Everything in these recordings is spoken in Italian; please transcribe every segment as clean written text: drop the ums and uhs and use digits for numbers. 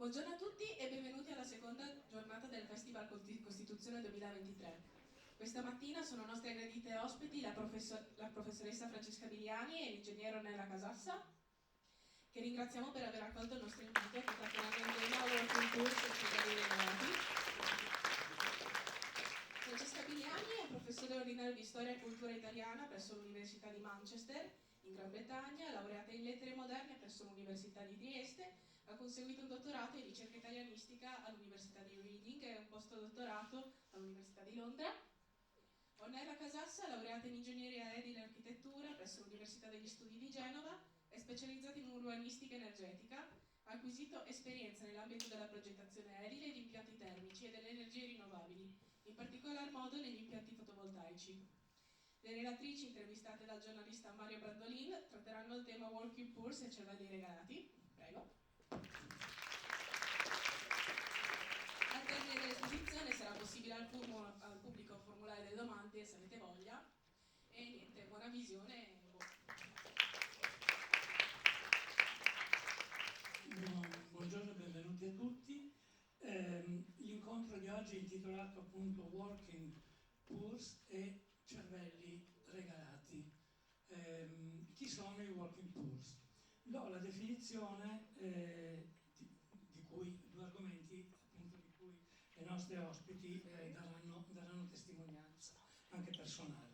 Buongiorno a tutti e benvenuti alla seconda giornata del Festival Costituzione 2023. Questa mattina sono nostre gradite ospiti la professoressa Francesca Biliani e l'ingegnere Ornella Casassa, che ringraziamo per aver accolto il nostro invito e portato in tema Working Tours e Centrali Regalati. Francesca Biliani è professore ordinario di Storia e Cultura Italiana presso l'Università di Manchester, in Gran Bretagna, laureata in Lettere Moderne presso l'Università di Trieste. Ha conseguito un dottorato in ricerca italianistica all'Università di Reading e un postdottorato all'Università di Londra. Ornella Casassa, laureata in ingegneria edile e architettura presso l'Università degli Studi di Genova, è specializzata in urbanistica energetica, ha acquisito esperienza nell'ambito della progettazione edile di impianti termici e delle energie rinnovabili, in particolar modo negli impianti fotovoltaici. Le relatrici intervistate dal giornalista Mario Brandolin tratteranno il tema Working Poors e cervelli regalati. Prego. Al termine dell'esposizione sarà possibile al pubblico formulare delle domande se avete voglia. E niente, buona visione. Buongiorno e benvenuti a tutti. L'incontro di oggi è intitolato appunto Working Poors e cervelli regalati. Chi sono i Working Poors? Do la definizione di cui, due argomenti appunto di cui le nostre ospiti daranno testimonianza, anche personale.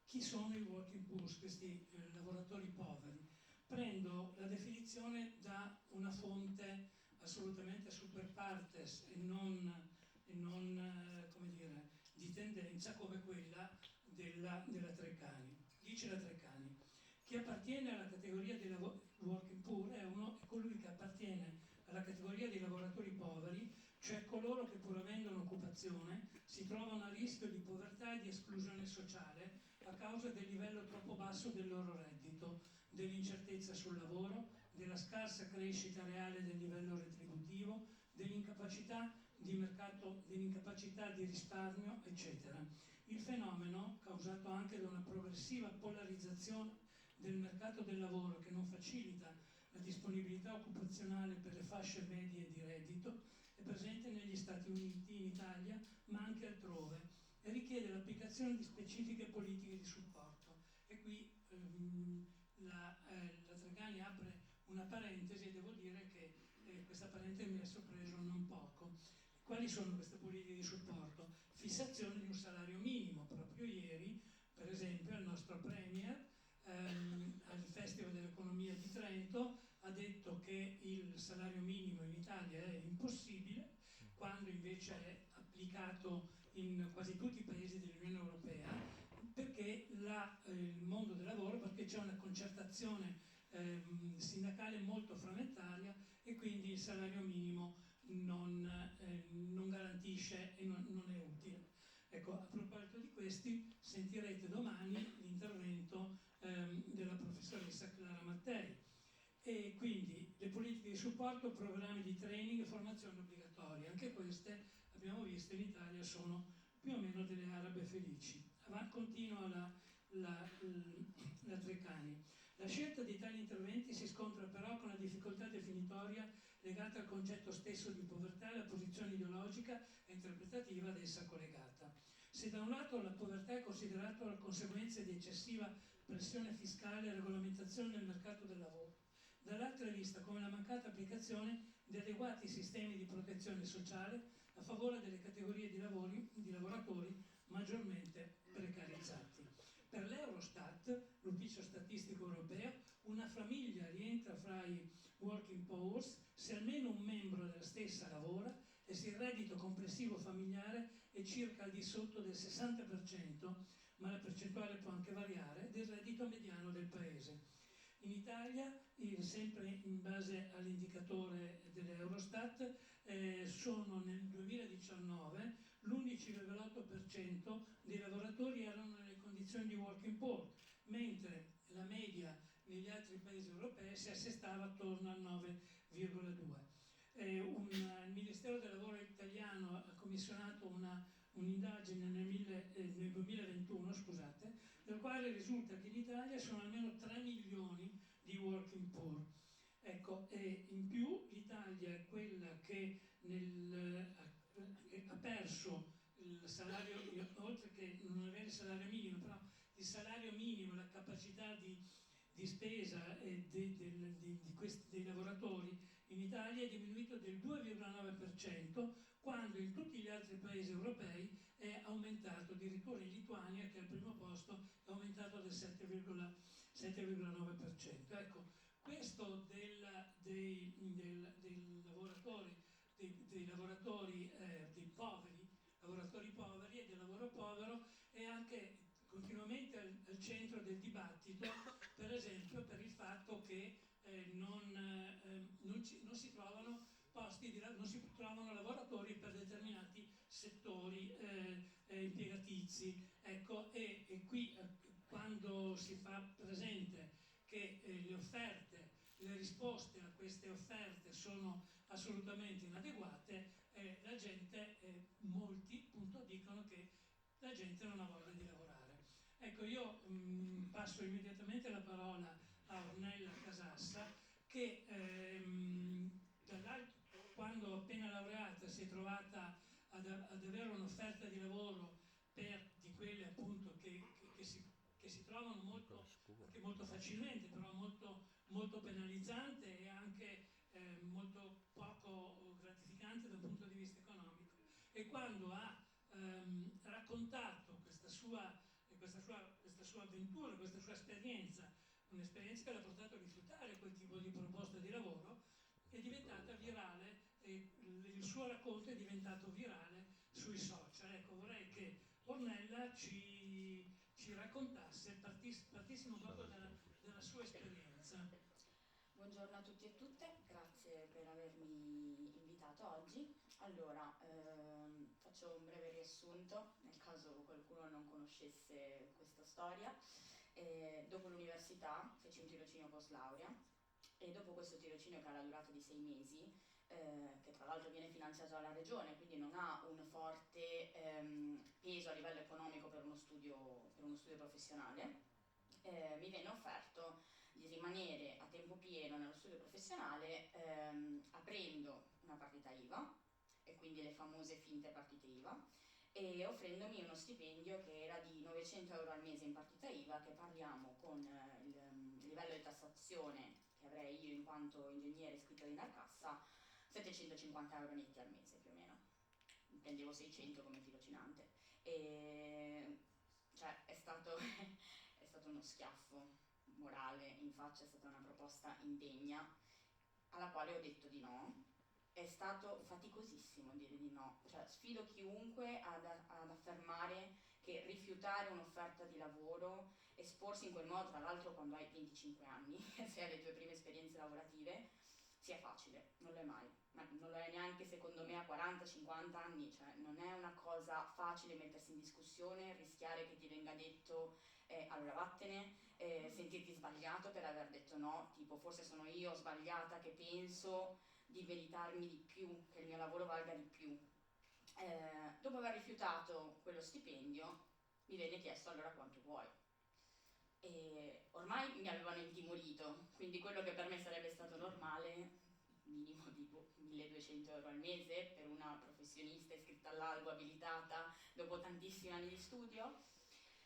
Chi sono i Working Poors, questi lavoratori poveri? Prendo la definizione da una fonte assolutamente super partes e non come dire, di tendenza come quella della Treccani. Dice la Treccani: chi appartiene alla categoria dei working poor è colui che appartiene alla categoria dei lavoratori poveri, cioè coloro che pur avendo un'occupazione si trovano a rischio di povertà e di esclusione sociale a causa del livello troppo basso del loro reddito, dell'incertezza sul lavoro, della scarsa crescita reale del livello retributivo, dell'incapacità di mercato, dell'incapacità di risparmio, eccetera. Il fenomeno, causato anche da una progressiva polarizzazione del mercato del lavoro che non facilita la disponibilità occupazionale per le fasce medie di reddito, è presente negli Stati Uniti, in Italia, ma anche altrove, e richiede l'applicazione di specifiche politiche di supporto. E qui la Treccani apre una parentesi e devo dire che questa parentesi mi ha sorpreso non poco. Quali sono queste politiche di supporto? Fissazione di un salario minimo. Proprio ieri, per esempio, il nostro Premier al Festival dell'Economia di Trento ha detto che il salario minimo in Italia è impossibile, quando invece è applicato in quasi tutti i paesi dell'Unione Europea, perché il mondo del lavoro, perché c'è una concertazione sindacale molto frammentaria e quindi il salario minimo non garantisce e non è utile. Ecco, a proposito di questi, sentirete domani l'intervento della professoressa Clara Mattei. E quindi le politiche di supporto, programmi di training e formazione obbligatoria, anche queste abbiamo visto in Italia sono più o meno delle arabe felici. Continua la Treccani. La scelta di tali interventi si scontra però con la difficoltà definitoria legata al concetto stesso di povertà e alla posizione ideologica e interpretativa ad essa collegata. Se da un lato la povertà è considerata la conseguenza di eccessiva pressione fiscale e regolamentazione del mercato del lavoro, dall'altra è vista come la mancata applicazione di adeguati sistemi di protezione sociale a favore delle categorie di lavoratori maggiormente precarizzati. Per l'Eurostat, l'ufficio statistico europeo, una famiglia rientra fra i working poors se almeno un membro della stessa lavora e se il reddito complessivo familiare è circa al di sotto del 60%, ma la percentuale può anche variare, del reddito mediano del paese. In Italia, sempre in base all'indicatore dell'Eurostat, sono nel 2019 l'11,8% dei lavoratori erano nelle condizioni di working poor, mentre la media negli altri paesi europei si assestava attorno al 9,2%. Il Ministero del Lavoro italiano ha commissionato un'indagine nel 2021, dal quale risulta che in Italia sono almeno 3 milioni di working poor. Ecco, e in più l'Italia è quella che ha perso il salario, oltre che non avere il salario minimo, però il salario minimo, la capacità di spesa dei lavoratori in Italia è diminuito del 2,9%, quando in tutti gli altri paesi europei è aumentato, addirittura in Lituania, che è al primo posto, è aumentato del 7,9%. Ecco, questo dei lavoratori, dei poveri, lavoratori poveri e del lavoro povero è anche continuamente al centro del dibattito, per esempio per il fatto che non si trovano non si trovano lavoratori per determinati settori impiegatizi. Ecco, e qui quando si fa presente che le risposte a queste offerte sono assolutamente inadeguate, la gente, molti appunto dicono che la gente non ha voglia di lavorare. Ecco, io passo immediatamente la parola a Ornella Casassa, che quando appena laureata si è trovata ad avere un'offerta di lavoro di quelle appunto che si trovano anche molto facilmente, però molto penalizzante e anche molto poco gratificante da un punto di vista economico. E quando ha raccontato questa sua avventura, questa sua esperienza, un'esperienza che l'ha portato a rifiutare quel tipo di proposta di lavoro, è diventata virale, il suo racconto è diventato virale sui social. Ecco, vorrei che Ornella ci raccontasse, partissimo proprio dalla sua esperienza. Buongiorno a tutti e tutte, grazie per avermi invitato oggi. Allora, faccio un breve riassunto, nel caso qualcuno non conoscesse questa storia. Dopo l'università feci un tirocinio post laurea e dopo questo tirocinio, che ha la durata di 6 mesi, che tra l'altro viene finanziato dalla regione, quindi non ha un forte peso a livello economico per uno studio professionale, mi venne offerto di rimanere a tempo pieno nello studio professionale aprendo una partita IVA, e quindi le famose finte partite IVA, e offrendomi uno stipendio che era di 900 euro al mese in partita IVA, che parliamo con il livello di tassazione che avrei io in quanto ingegnere iscritta in cassa, 750 euro netti al mese più o meno. Prendevo 600 come tirocinante. E cioè è stato uno schiaffo morale in faccia, è stata una proposta indegna alla quale ho detto di no. È stato faticosissimo dire di no, cioè sfido chiunque ad affermare che rifiutare un'offerta di lavoro, esporsi in quel modo, tra l'altro quando hai 25 anni, se hai le tue prime esperienze lavorative, sia facile. Non lo è mai, ma non lo è neanche secondo me a 40-50 anni, cioè non è una cosa facile mettersi in discussione, rischiare che ti venga detto allora vattene, sentirti sbagliato per aver detto no, tipo forse sono io sbagliata che penso di meritarmi di più, che il mio lavoro valga di più. Dopo aver rifiutato quello stipendio mi venne chiesto allora quanto vuoi. E ormai mi avevano intimorito, quindi quello che per me sarebbe stato normale, minimo di 1200 euro al mese per una professionista iscritta all'albo, abilitata dopo tantissimi anni di studio,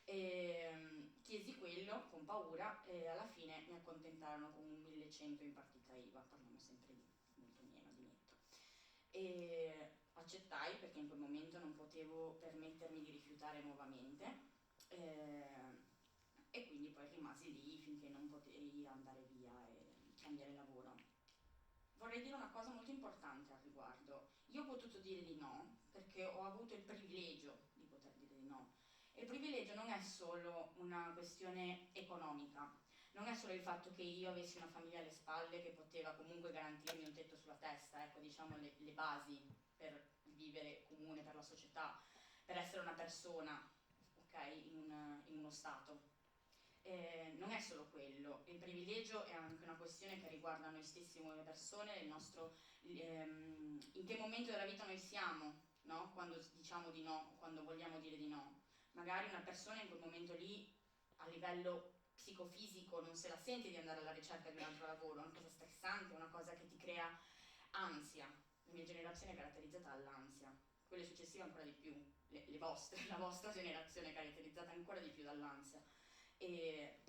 chiesi quello con paura e alla fine mi accontentarono con un 1100 in partita IVA, parliamo sempre di molto meno di netto. E accettai perché in quel momento non potevo permettermi di rifiutare nuovamente, e quindi poi rimasi lì finché non potei andare via e cambiare lavoro. Vorrei dire una cosa molto importante al riguardo. Io ho potuto dire di no perché ho avuto il privilegio di poter dire di no. E il privilegio non è solo una questione economica, non è solo il fatto che io avessi una famiglia alle spalle che poteva comunque garantirmi un tetto sulla testa, ecco, diciamo le basi per vivere comune, per la società, per essere una persona, ok, in uno Stato. Non è solo quello, il privilegio è anche una questione che riguarda noi stessi come persone, in che momento della vita noi siamo, no? Quando diciamo di no, quando vogliamo dire di no. Magari una persona in quel momento lì, a livello psicofisico non se la sente di andare alla ricerca di un altro lavoro, è una cosa stressante, è una cosa che ti crea ansia. La mia generazione è caratterizzata dall'ansia, quelle successive ancora di più, le vostre, la vostra generazione è caratterizzata ancora di più dall'ansia. E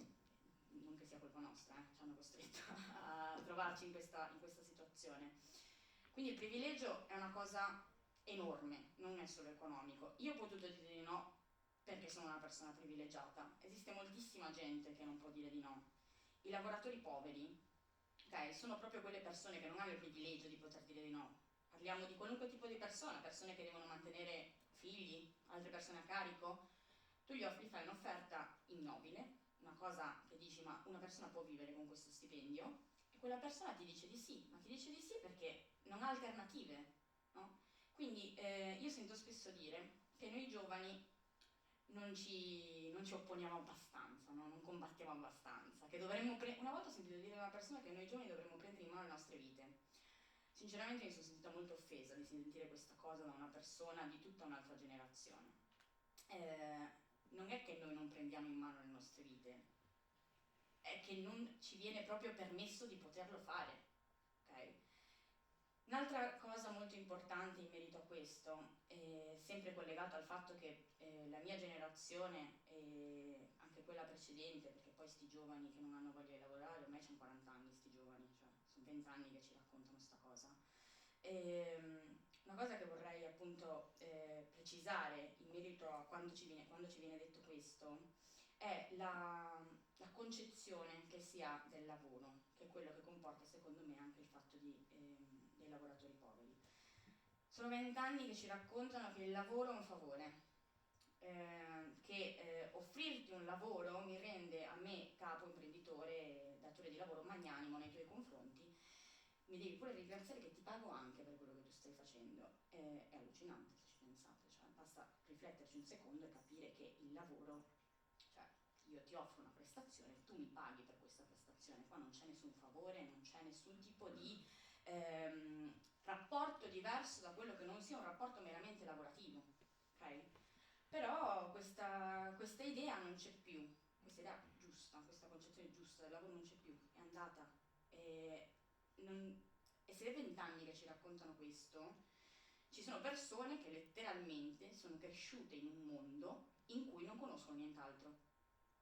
non che sia colpa nostra, ci hanno costretto a trovarci in questa situazione. Quindi il privilegio è una cosa enorme, non è solo economico. Io ho potuto dire di no perché sono una persona privilegiata. Esiste moltissima gente che non può dire di no. I lavoratori poveri, okay, sono proprio quelle persone che non hanno il privilegio di poter dire di no. Parliamo di qualunque tipo di persona, persone che devono mantenere figli, altre persone a carico. Tu gli fai un'offerta ignobile, una cosa che dici ma una persona può vivere con questo stipendio, e quella persona ti dice di sì, ma ti dice di sì perché non ha alternative, no? Quindi io sento spesso dire che noi giovani non ci opponiamo abbastanza, no? Non combattiamo abbastanza, che dovremmo una volta ho sentito dire a una persona che noi giovani dovremmo prendere in mano le nostre vite. Sinceramente mi sono sentita molto offesa di sentire questa cosa da una persona di tutta un'altra generazione. Non è che noi non prendiamo in mano le nostre vite, è che non ci viene proprio permesso di poterlo fare, ok? Un'altra cosa molto importante in merito a questo, sempre collegata al fatto che la mia generazione e anche quella precedente, perché poi sti giovani che non hanno voglia di lavorare, ormai c'hanno 40 anni sti giovani, cioè sono 20 anni che ci raccontano sta cosa. Una cosa che vorrei appunto precisare in merito a quando ci viene detto questo è la concezione che si ha del lavoro, che è quello che comporta secondo me anche il fatto dei lavoratori poveri. Sono 20 anni che ci raccontano che il lavoro è un favore, che offrirti un lavoro mi rende a me, capo, imprenditore, datore di lavoro, magnanimo nei tuoi confronti, mi devi pure ringraziare che ti pago anche per quello che tu stai facendo. È allucinante se ci pensate, cioè, basta rifletterci un secondo e capire che il lavoro, cioè io ti offro una prestazione, tu mi paghi per questa prestazione, qua non c'è nessun favore, non c'è nessun tipo di rapporto diverso da quello che non sia un rapporto meramente lavorativo, ok? Però questa idea non c'è più, questa idea giusta, questa concezione giusta del lavoro non c'è più, è andata. E se è 20 anni che ci raccontano questo, ci sono persone che letteralmente sono cresciute in un mondo in cui non conoscono nient'altro.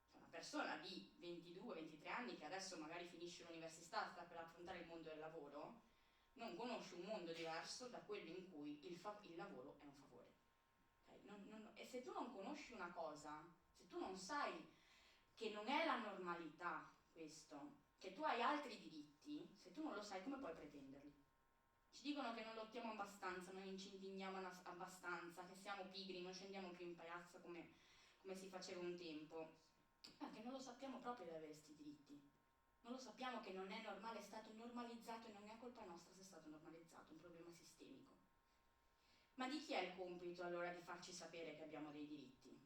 Cioè una persona di 22-23 anni che adesso magari finisce l'università, sta per affrontare il mondo del lavoro, non conosce un mondo diverso da quello in cui il lavoro è un favore. Okay? E se tu non conosci una cosa, se tu non sai che non è la normalità questo, che tu hai altri diritti, se tu non lo sai come puoi pretenderli? Ci dicono che non lottiamo abbastanza, non ci indigniamo abbastanza, che siamo pigri, non scendiamo più in piazza come si faceva un tempo. Ma che non lo sappiamo proprio di avere questi diritti. Non lo sappiamo che non è normale, è stato normalizzato e non è colpa nostra se è stato normalizzato, è un problema sistemico. Ma di chi è il compito allora di farci sapere che abbiamo dei diritti?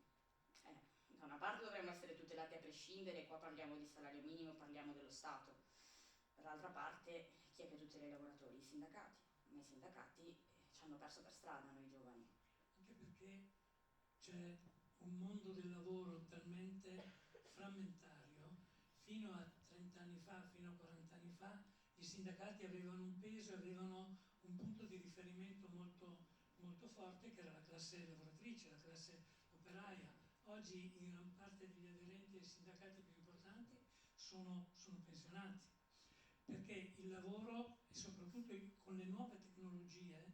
Da una parte dovremmo essere tutelati a prescindere, qua parliamo di salario minimo, parliamo dello Stato. Dall'altra parte chi è che tutela i lavoratori? I sindacati. Ma i sindacati ci hanno perso per strada noi giovani. Anche perché c'è un mondo del lavoro talmente frammentario, fino a 30 anni fa, fino a 40 anni fa, i sindacati avevano un peso, avevano un punto di riferimento molto, molto forte, che era la classe lavoratrice, la classe operaia. Oggi in gran parte degli aderenti ai sindacati più importanti sono pensionati, perché il lavoro, e soprattutto con le nuove tecnologie,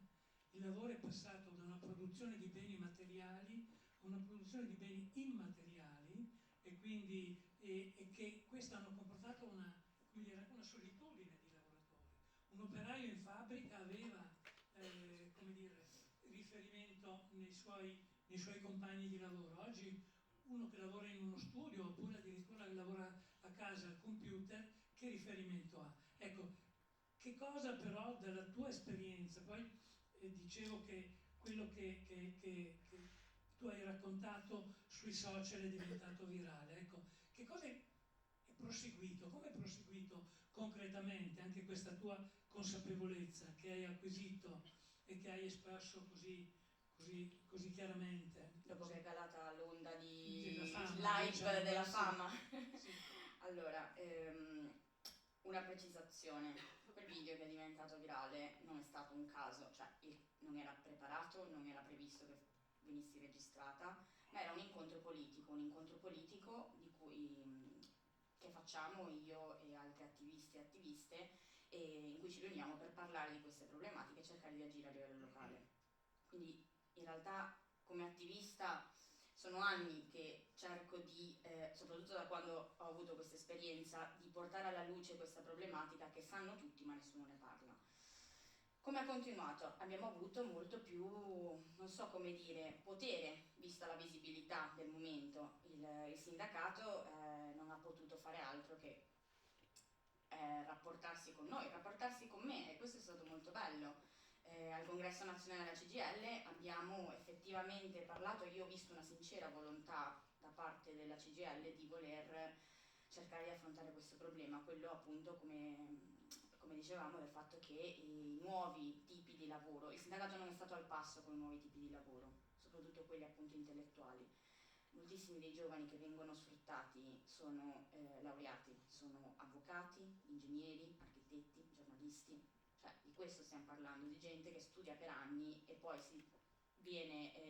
il lavoro è passato da una produzione di beni materiali a una produzione di beni immateriali, e quindi che questo hanno comportato una solitudine di lavoratori. Un operaio in fabbrica aveva riferimento nei suoi compagni di lavoro. Oggi uno che lavora in uno studio, oppure addirittura che lavora a casa al computer, che riferimento ha? Ecco, che cosa però dalla tua esperienza, poi dicevo che quello che tu hai raccontato sui social è diventato virale, ecco, che cosa è proseguito, come è proseguito concretamente anche questa tua consapevolezza che hai acquisito e che hai espresso così chiaramente? Dopo che è calata l'onda di della fama, l'hype della fama. Sì. Allora, una precisazione. Quel video che è diventato virale non è stato un caso, cioè non era preparato, non era previsto che venissi registrata, ma era un incontro politico di cui, che facciamo io e altri attivisti e attiviste, e in cui ci riuniamo per parlare di queste problematiche e cercare di agire a livello locale. Quindi in realtà come attivista sono anni che cerco di, soprattutto da quando ho avuto questa esperienza, di portare alla luce questa problematica che sanno tutti ma nessuno ne parla. Come ha continuato? Abbiamo avuto molto più, non so come dire, potere, vista la visibilità del momento. Il sindacato non ha potuto fare altro che rapportarsi con noi, rapportarsi con me, e questo è stato molto bello. Al congresso nazionale della CGIL abbiamo effettivamente parlato, io ho visto una sincera volontà da parte della CGIL di voler cercare di affrontare questo problema, quello appunto come dicevamo del fatto che i nuovi tipi di lavoro, il sindacato non è stato al passo con i nuovi tipi di lavoro, soprattutto quelli appunto intellettuali. Moltissimi dei giovani che vengono sfruttati sono laureati, sono avvocati, ingegneri, architetti, giornalisti, cioè di questo stiamo parlando, di gente che studia per anni e poi gli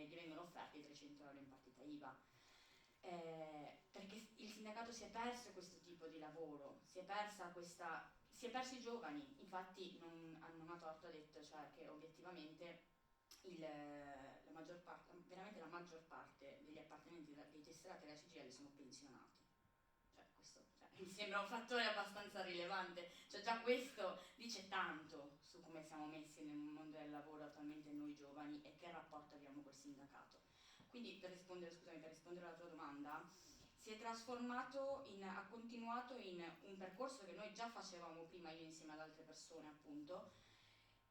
vengono offerti 300 euro in partita IVA. Perché il sindacato si è perso questo tipo di lavoro, si è perso i giovani, infatti non ha torto, ha detto cioè, che obiettivamente veramente la maggior parte degli appartenenti dei tesserati della CGIL sono pensionati. Mi sembra un fattore abbastanza rilevante, cioè già questo dice tanto su come siamo messi nel mondo del lavoro attualmente noi giovani e che rapporto abbiamo col sindacato. Quindi per rispondere alla tua domanda, ha continuato in un percorso che noi già facevamo prima io insieme ad altre persone appunto,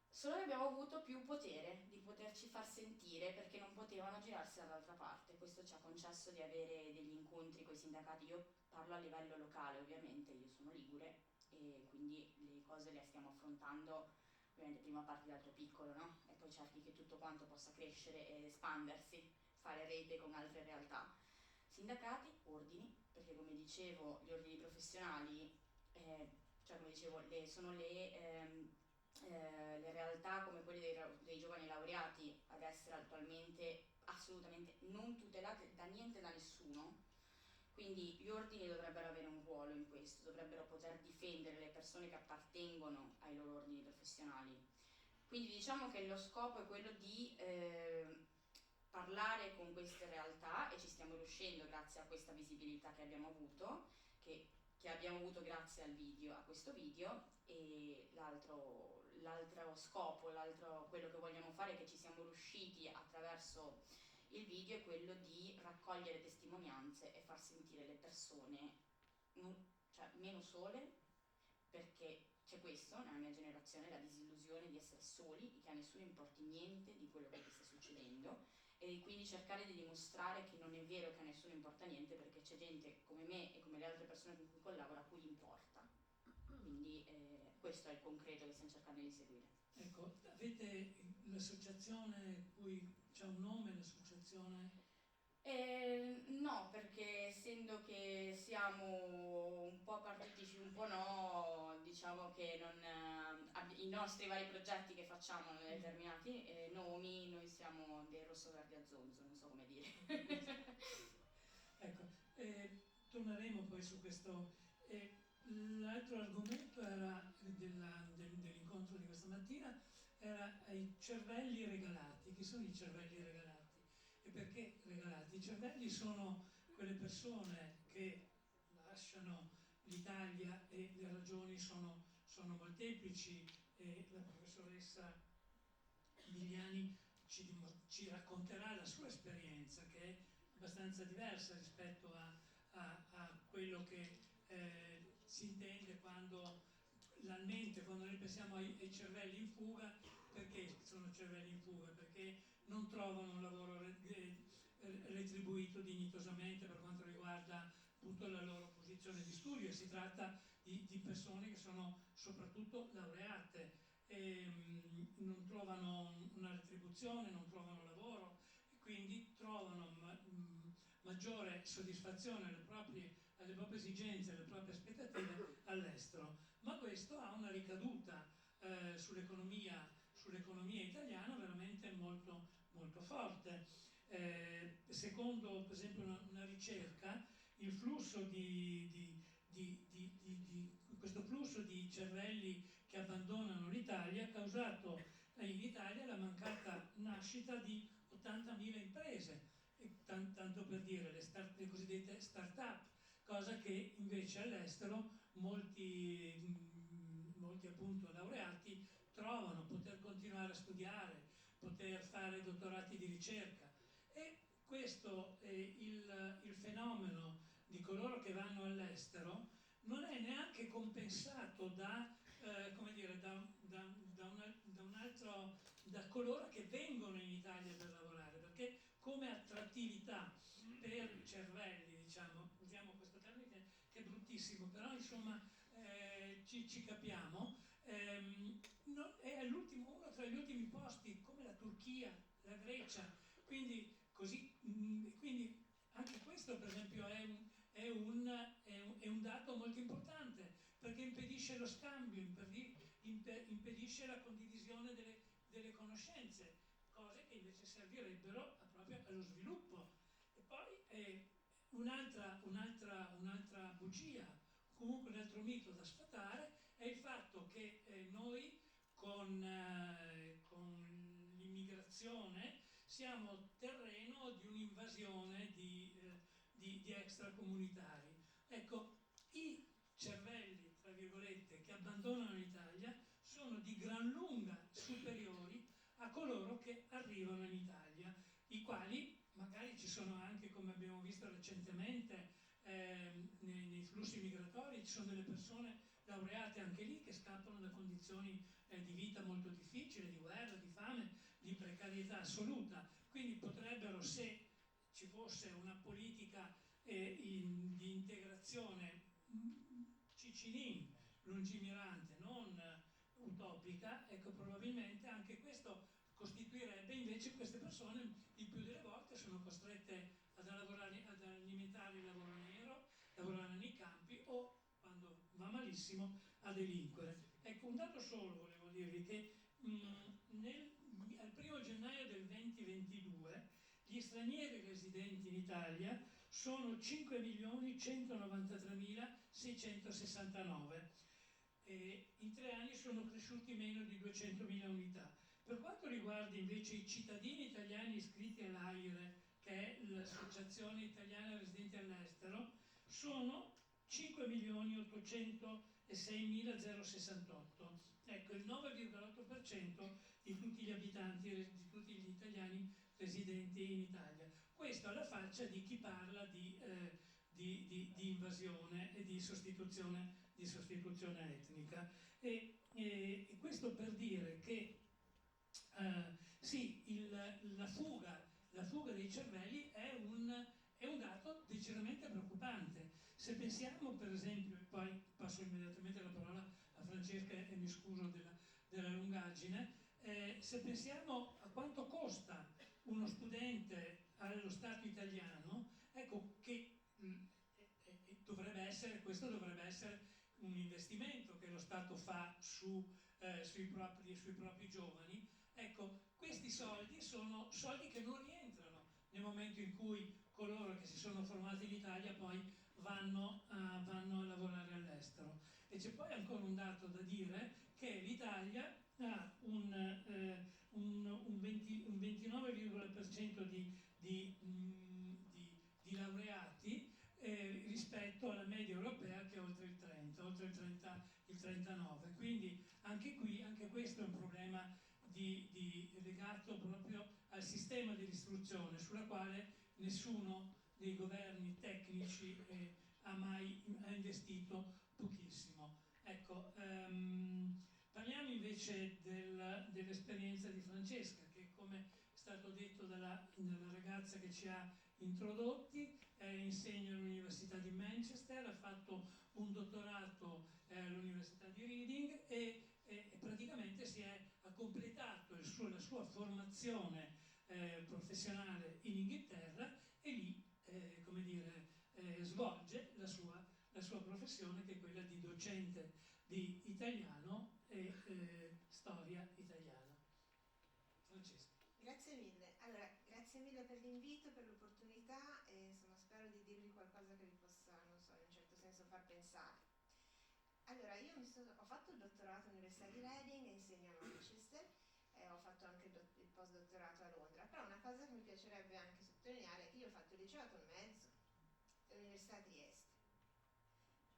solo che abbiamo avuto più potere di poterci far sentire perché non potevano girarsi dall'altra parte. Questo ci ha concesso di avere degli incontri con i sindacati. Io parlo a livello locale ovviamente, io sono ligure e quindi le cose le stiamo affrontando, ovviamente prima parti dal tuo piccolo, no? E poi cerchi che tutto quanto possa crescere ed espandersi, fare rete con altre realtà. Sindacati, ordini, perché come dicevo gli ordini professionali, cioè come dicevo, sono le realtà come quelle dei giovani laureati ad essere attualmente assolutamente non tutelate da niente e da nessuno, quindi gli ordini dovrebbero avere un ruolo in questo, dovrebbero poter difendere le persone che appartengono ai loro ordini professionali. Quindi diciamo che lo scopo è quello di parlare con queste realtà e ci stiamo riuscendo grazie a questa visibilità che abbiamo avuto, che abbiamo avuto grazie al video, a questo video, e l'altro scopo, quello che vogliamo fare, che ci siamo riusciti attraverso il video, è quello di raccogliere testimonianze e far sentire le persone meno sole, perché c'è questo nella mia generazione, la disillusione di essere soli, che a nessuno importi niente di quello che ti sta succedendo, e quindi cercare di dimostrare che non è vero che a nessuno importa niente, perché c'è gente come me e come le altre persone con cui collaboro a cui importa. Quindi questo è il concreto che stiamo cercando di seguire. Ecco, avete l'associazione cui c'è un nome, l'associazione? No, perché essendo che siamo un po' partitici, un po' no, diciamo che i nostri vari progetti che facciamo hanno determinati nomi, noi siamo dei Rosso Verdi Azzonzo, non so come dire. Ecco, torneremo poi su questo. L'altro argomento era dell'incontro di questa mattina, era i cervelli regalati. Chi sono i cervelli regalati? E perché regalati? I cervelli sono quelle persone che lasciano l'Italia e le ragioni sono molteplici, e la professoressa Vigliani ci racconterà la sua esperienza, che è abbastanza diversa rispetto a quello che si intende quando la mente, quando noi pensiamo ai cervelli in fuga. Perché sono cervelli in fuga? Perché non trovano un lavoro retribuito dignitosamente per quanto riguarda appunto la loro posizione di studio. Si tratta di persone che sono soprattutto laureate, non trovano una retribuzione, non trovano lavoro, e quindi trovano maggiore soddisfazione alle proprie alle proprie esigenze, alle proprie aspettative all'estero. Ma questo ha una ricaduta sull'economia italiana veramente molto, molto forte. Secondo per esempio una ricerca, il flusso questo flusso di cervelli che abbandonano l'Italia ha causato in Italia la mancata nascita di 80.000 imprese, tanto per dire le cosiddette start-up, cosa che invece all'estero molti appunto laureati trovano, poter continuare a studiare, poter fare dottorati di ricerca. E questo il fenomeno di coloro che vanno all'estero non è neanche compensato da coloro che vengono in Italia per lavorare, perché come attrattività per cervelli, diciamo, usiamo questo termine che è bruttissimo, però insomma ci capiamo, è uno tra gli ultimi posti, come la Turchia, la Grecia, quindi anche questo per esempio è un dato molto importante, perché impedisce lo scambio, impedisce la condivisione delle conoscenze, cose che invece servirebbero proprio allo sviluppo. E poi un'altra bugia, comunque un altro mito da sfatare, è il fatto che noi con l'immigrazione siamo terreno di un'invasione di extracomunitari. Ecco, i cervelli, tra virgolette, che abbandonano l'Italia sono di gran lunga superiori a coloro che arrivano in Italia, i quali magari ci sono anche, come abbiamo visto recentemente, nei flussi migratori ci sono delle persone laureate anche lì che scappano da condizioni di vita molto difficili, di guerra, di fame, di precarietà assoluta. Quindi potrebbero, se ci fosse una politica di integrazione cicinin, lungimirante, non utopica, ecco, probabilmente anche questo costituirebbe, invece queste persone il più delle volte sono costrette ad alimentare il lavoro nero, lavorare nei campi o, quando va malissimo, a delinquere. Ecco, un dato solo volevo dirvi, che al 1° gennaio del 2022 gli stranieri residenti in Italia sono 5.193.669 e in 3 anni sono cresciuti meno di 200.000 unità. Per quanto riguarda invece i cittadini italiani iscritti all'AIRE, che è l'Associazione Italiana Residenti all'Estero, sono 5.806.068, ecco, il 9,8% di tutti gli abitanti, di tutti gli italiani residenti in Italia. Questo alla faccia di chi parla di invasione e di sostituzione etnica. E questo per dire che sì, la fuga dei cervelli è un dato decisamente preoccupante. Se pensiamo per esempio, e poi passo immediatamente la parola a Francesca e mi scuso della lungaggine, se pensiamo a quanto costa uno studente allo Stato italiano, ecco che questo dovrebbe essere un investimento che lo Stato fa sui propri giovani. Ecco, questi soldi sono soldi che non rientrano nel momento in cui coloro che si sono formati in Italia poi vanno a lavorare all'estero. E c'è poi ancora un dato da dire, che l'Italia ha un 29% di laureati rispetto alla media europea, che è oltre il 30, oltre il 39. Quindi anche questo è un problema legato proprio al sistema dell'istruzione, sulla quale nessuno dei governi tecnici ha investito pochissimo. Ecco, parliamo invece dell'esperienza di Francesca, che, come è stato detto dalla ragazza che ci ha introdotti, insegna all'Università di Manchester, ha fatto un dottorato all'Università di Reading e praticamente ha completato la sua formazione professionale in Inghilterra, e lì come dire, svolge la sua professione, che è quella di docente di italiano e storia italiana. Francesca. Grazie mille. Allora, grazie mille per l'invito, per l'opportunità e insomma spero di dirvi qualcosa che vi possa, non so, in un certo senso far pensare. Allora, io ho fatto il dottorato all'Università di Reading e insegno a Manchester, ho fatto anche il postdottorato a Londra, però una cosa che mi piacerebbe anche sottolineare è che io ho fatto il liceo 8 e mezzo all'Università di Trieste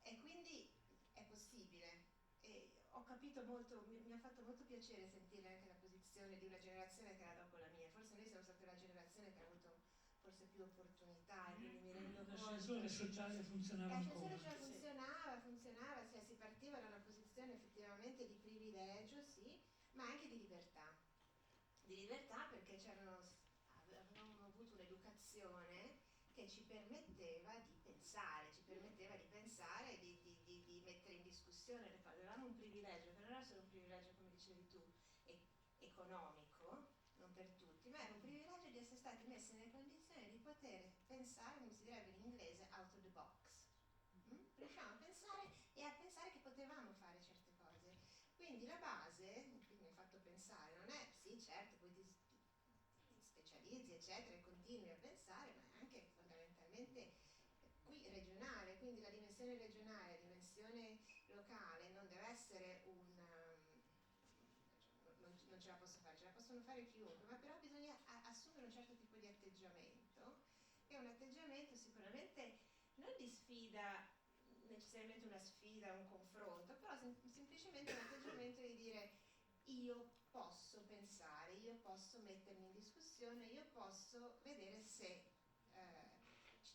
e quindi è possibile. E ho capito molto, mi ha fatto molto piacere sentire anche la posizione di una generazione che era dopo la mia. Forse noi siamo stati la generazione che ha avuto forse più opportunità e quindi mi rendo conto. L'ascensore sociale funzionava ancora. L'ascensore funzionava, cioè si partiva da una posizione effettivamente di privilegio, sì, ma anche di libertà. Di libertà perché avevamo avuto un'educazione che ci permetteva di pensare, di mettere in discussione le cose. Avevamo un privilegio, che non era solo un privilegio, come dicevi tu, economico, non per tutti, ma era un privilegio di essere stati messi nelle condizioni di poter pensare, come si direbbe in inglese, out of the box. Riusciamo a pensare e a pensare che potevamo fare certe cose. Quindi la base, che mi ha fatto pensare, non è, sì certo, poi ti specializzi eccetera e continui a pensare, ma è anche fondamentalmente qui regionale, quindi la dimensione regionale, la dimensione locale non deve essere non ce la posso fare, ce la possono fare chiunque, ma però bisogna assumere un certo tipo di atteggiamento, che è un atteggiamento sicuramente non di sfida, necessariamente una sfida, un confronto, però semplicemente un atteggiamento di dire io posso pensare, io posso mettermi in discussione, io posso vedere se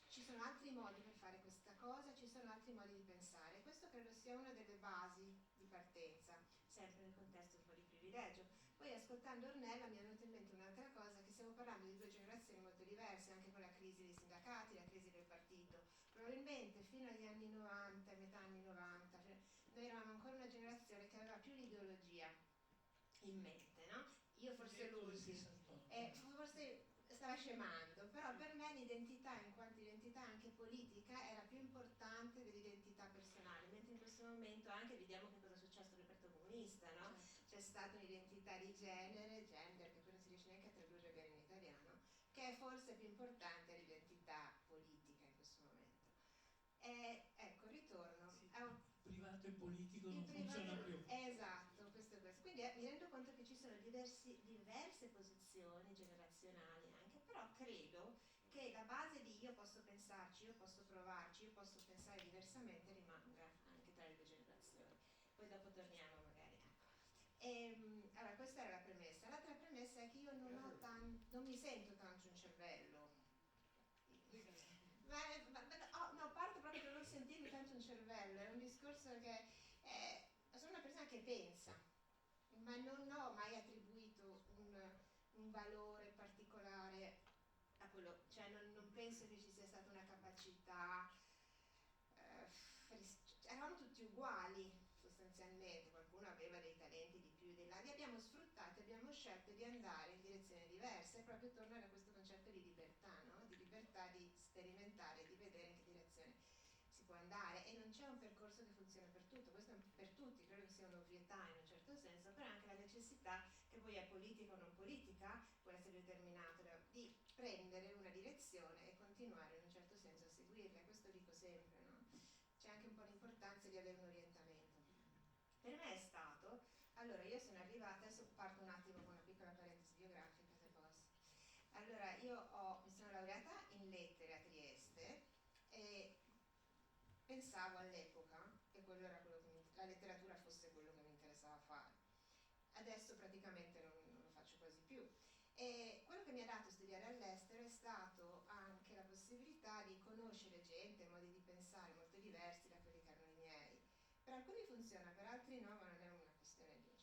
ci sono altri modi per fare questa cosa, ci sono altri modi di pensare. Questo credo sia una delle basi di partenza, sempre nel contesto un po' di privilegio. Poi ascoltando Ornella mi è venuta in mente un'altra cosa, che stiamo parlando di due generazioni molto diverse, anche con la crisi dei sindacati, la crisi del partito. Probabilmente fino agli anni 90, metà anni 90, noi eravamo ancora una generazione che aveva più l'ideologia in mente, no? Io forse l'ultimo, forse stava scemando, però per me l'identità in quanto identità anche politica era più importante dell'identità personale, mentre in questo momento anche vediamo che cosa è successo nel Partito Comunista, no? C'è stata un'identità di genere, gender, che poi non si riesce neanche a tradurre bene in italiano, che è forse più importante dell'identità politica in questo momento. E ecco, ritorno sì, privato e politico non funziona più. Esatto, questo è questo. Quindi mi rendo conto che ci sono diverse posizioni generazionali anche, però credo che la base di io posso pensarci, io posso provarci, io posso pensare diversamente rimanga anche tra le due generazioni. Poi dopo torniamo magari. Allora, questa era la premessa. L'altra premessa è che io non mi sento tanto un cervello. No, parto proprio per non sentirmi tanto un cervello, è un discorso che sono una persona che pensa, ma non ho mai attribuito un valore particolare a quello, cioè non penso che ci sia stata una capacità, eravamo tutti uguali sostanzialmente, qualcuno aveva dei talenti di più e di là, li abbiamo sfruttati, abbiamo scelto di andare in direzioni diverse e proprio tornare a questo concetto di libertà, no? Di libertà di sperimentare, di vedere in che direzione si può andare e non c'è un percorso che funziona per tutto, questo è per tutti, credo che sia un'ovvietà in un certo senso, però anche la necessità che poi è politica o non politica, può essere determinata di prendere una direzione e continuare in un certo senso a seguirla, questo dico sempre, no? C'è anche un po' l'importanza di avere un orientamento. Per me è stato, allora io sono arrivata, adesso parto un attimo con una piccola parentesi biografica se posso. Allora io mi sono laureata in lettere a Trieste e pensavo all'epoca che quello era quello che la letteratura fosse quello che mi interessava fare. Adesso praticamente non lo faccio quasi più. E quello che mi ha dato studiare all'estero è stato anche la possibilità di conoscere gente, modi di pensare molto diversi da quelli che erano i miei. Per alcuni funziona, per altri no, ma non è una questione di,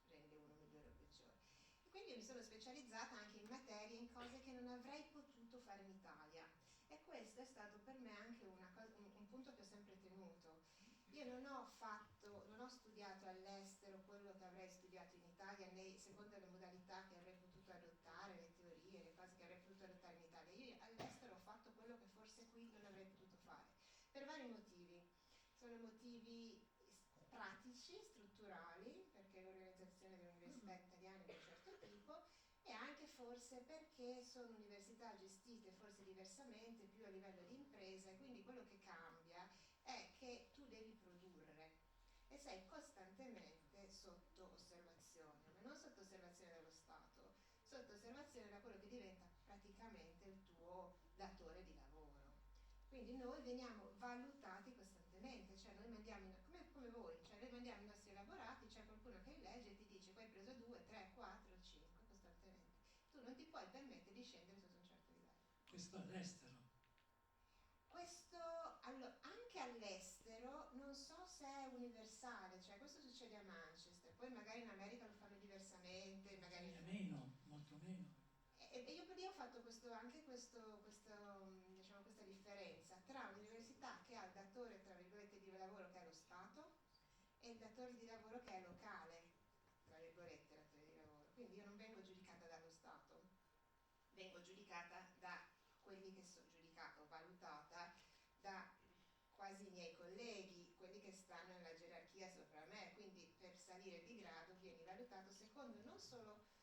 cioè, che rende uno migliore o peggiore. E quindi io mi sono specializzata anche in materie, in cose che non avrei potuto fare in Italia. E questo è stato per me anche un punto che ho sempre tenuto. Io non ho studiato all'estero quello che avrei studiato in Italia, né secondo le modalità che avrei potuto adottare, le teorie, le cose che avrei potuto adottare in Italia. Io all'estero ho fatto quello che forse qui non avrei potuto fare, per vari motivi. Sono motivi pratici, strutturali, perché l'organizzazione delle università italiane è di un certo tipo, e anche forse perché sono università gestite forse diversamente, più a livello di impresa, e quindi quello che cambia è che tu devi produrre e sei costantemente sotto osservazione, ma non sotto osservazione dallo Stato, sotto osservazione da quello che diventa praticamente il tuo datore di lavoro. Quindi noi veniamo valutati costantemente, cioè noi mandiamo, come voi, cioè noi mandiamo i nostri elaborati, c'è qualcuno che legge e ti dice poi hai preso 2, 3, 4, 5 costantemente. Tu non ti puoi permettere di scendere sotto un certo livello. Questo all'estero. Questo anche all'estero non so se è universale, cioè questo succede a Manchester, poi magari in America lo fanno diversamente, magari Meno, molto meno. E io ho fatto diciamo, questa differenza tra un'università che ha il datore tra virgolette di lavoro che è lo Stato e il datore di lavoro che è locale, tra virgolette, datore di lavoro. Quindi io non vengo giudicata dallo Stato, vengo giudicata da quelli che sono giudicata o valutata da quasi i miei colleghi, quelli che stanno nella gerarchia sopra me, quindi per salire di grado vieni valutato secondo non solo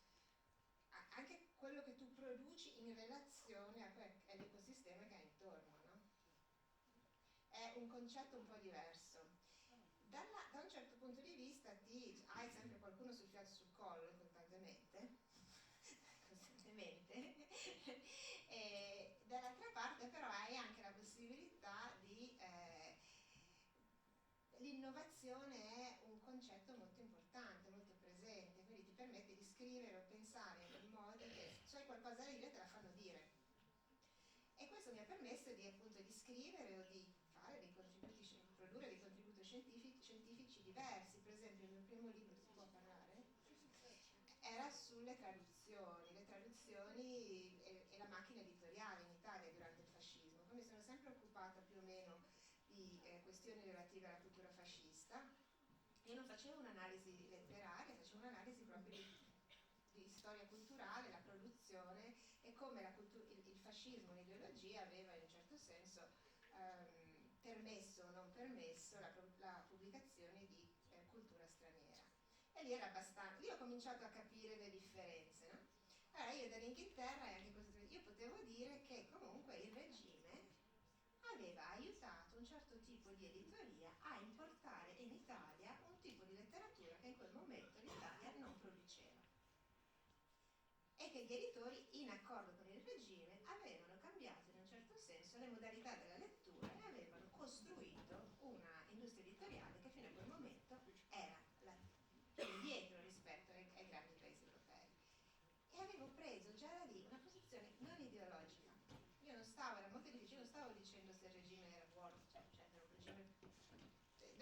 anche quello che tu produci in relazione all'ecosistema che hai intorno, no? È un concetto un po' diverso. Da un certo punto di vista hai sempre qualcuno sul fiato sul collo costantemente, e dall'altra parte però hai anche la possibilità di l'innovazione è un concetto molto importante, molto presente, quindi ti permette di scrivere o pensare in modi che se hai qualcosa da dire te la fanno dire. E questo mi ha permesso di appunto di scrivere o di fare dei contributi, produrre dei contributi scientifici diversi. Per esempio il mio primo libro, si può parlare? Era sulle traduzioni, le traduzioni e la macchina editoriale in Italia durante il fascismo. Poi mi sono sempre occupata più o meno di questioni relative alla cultura fascista. Io non facevo un'analisi letteraria, facevo un'analisi proprio di storia culturale, la produzione e come il fascismo, l'ideologia aveva in un certo senso permesso o non permesso la pubblicazione di cultura straniera. E lì era abbastanza, lì ho cominciato a capire le differenze, no? Allora io dall'Inghilterra e anche io potevo dire che comunque il regime aveva aiutato un certo tipo di editoria a importare in Italia un tipo di letteratura che in quel momento l'Italia non produceva e che gli editori, in accordo con il regime, avevano cambiato in un certo senso le modalità della lettura e avevano costruito una industria editoriale che fino a quel momento era indietro rispetto ai grandi paesi europei. E avevo preso già da lì una posizione non ideologica. Io non stavo, era molto difficile, non stavo dicendo se il regime era buono, cioè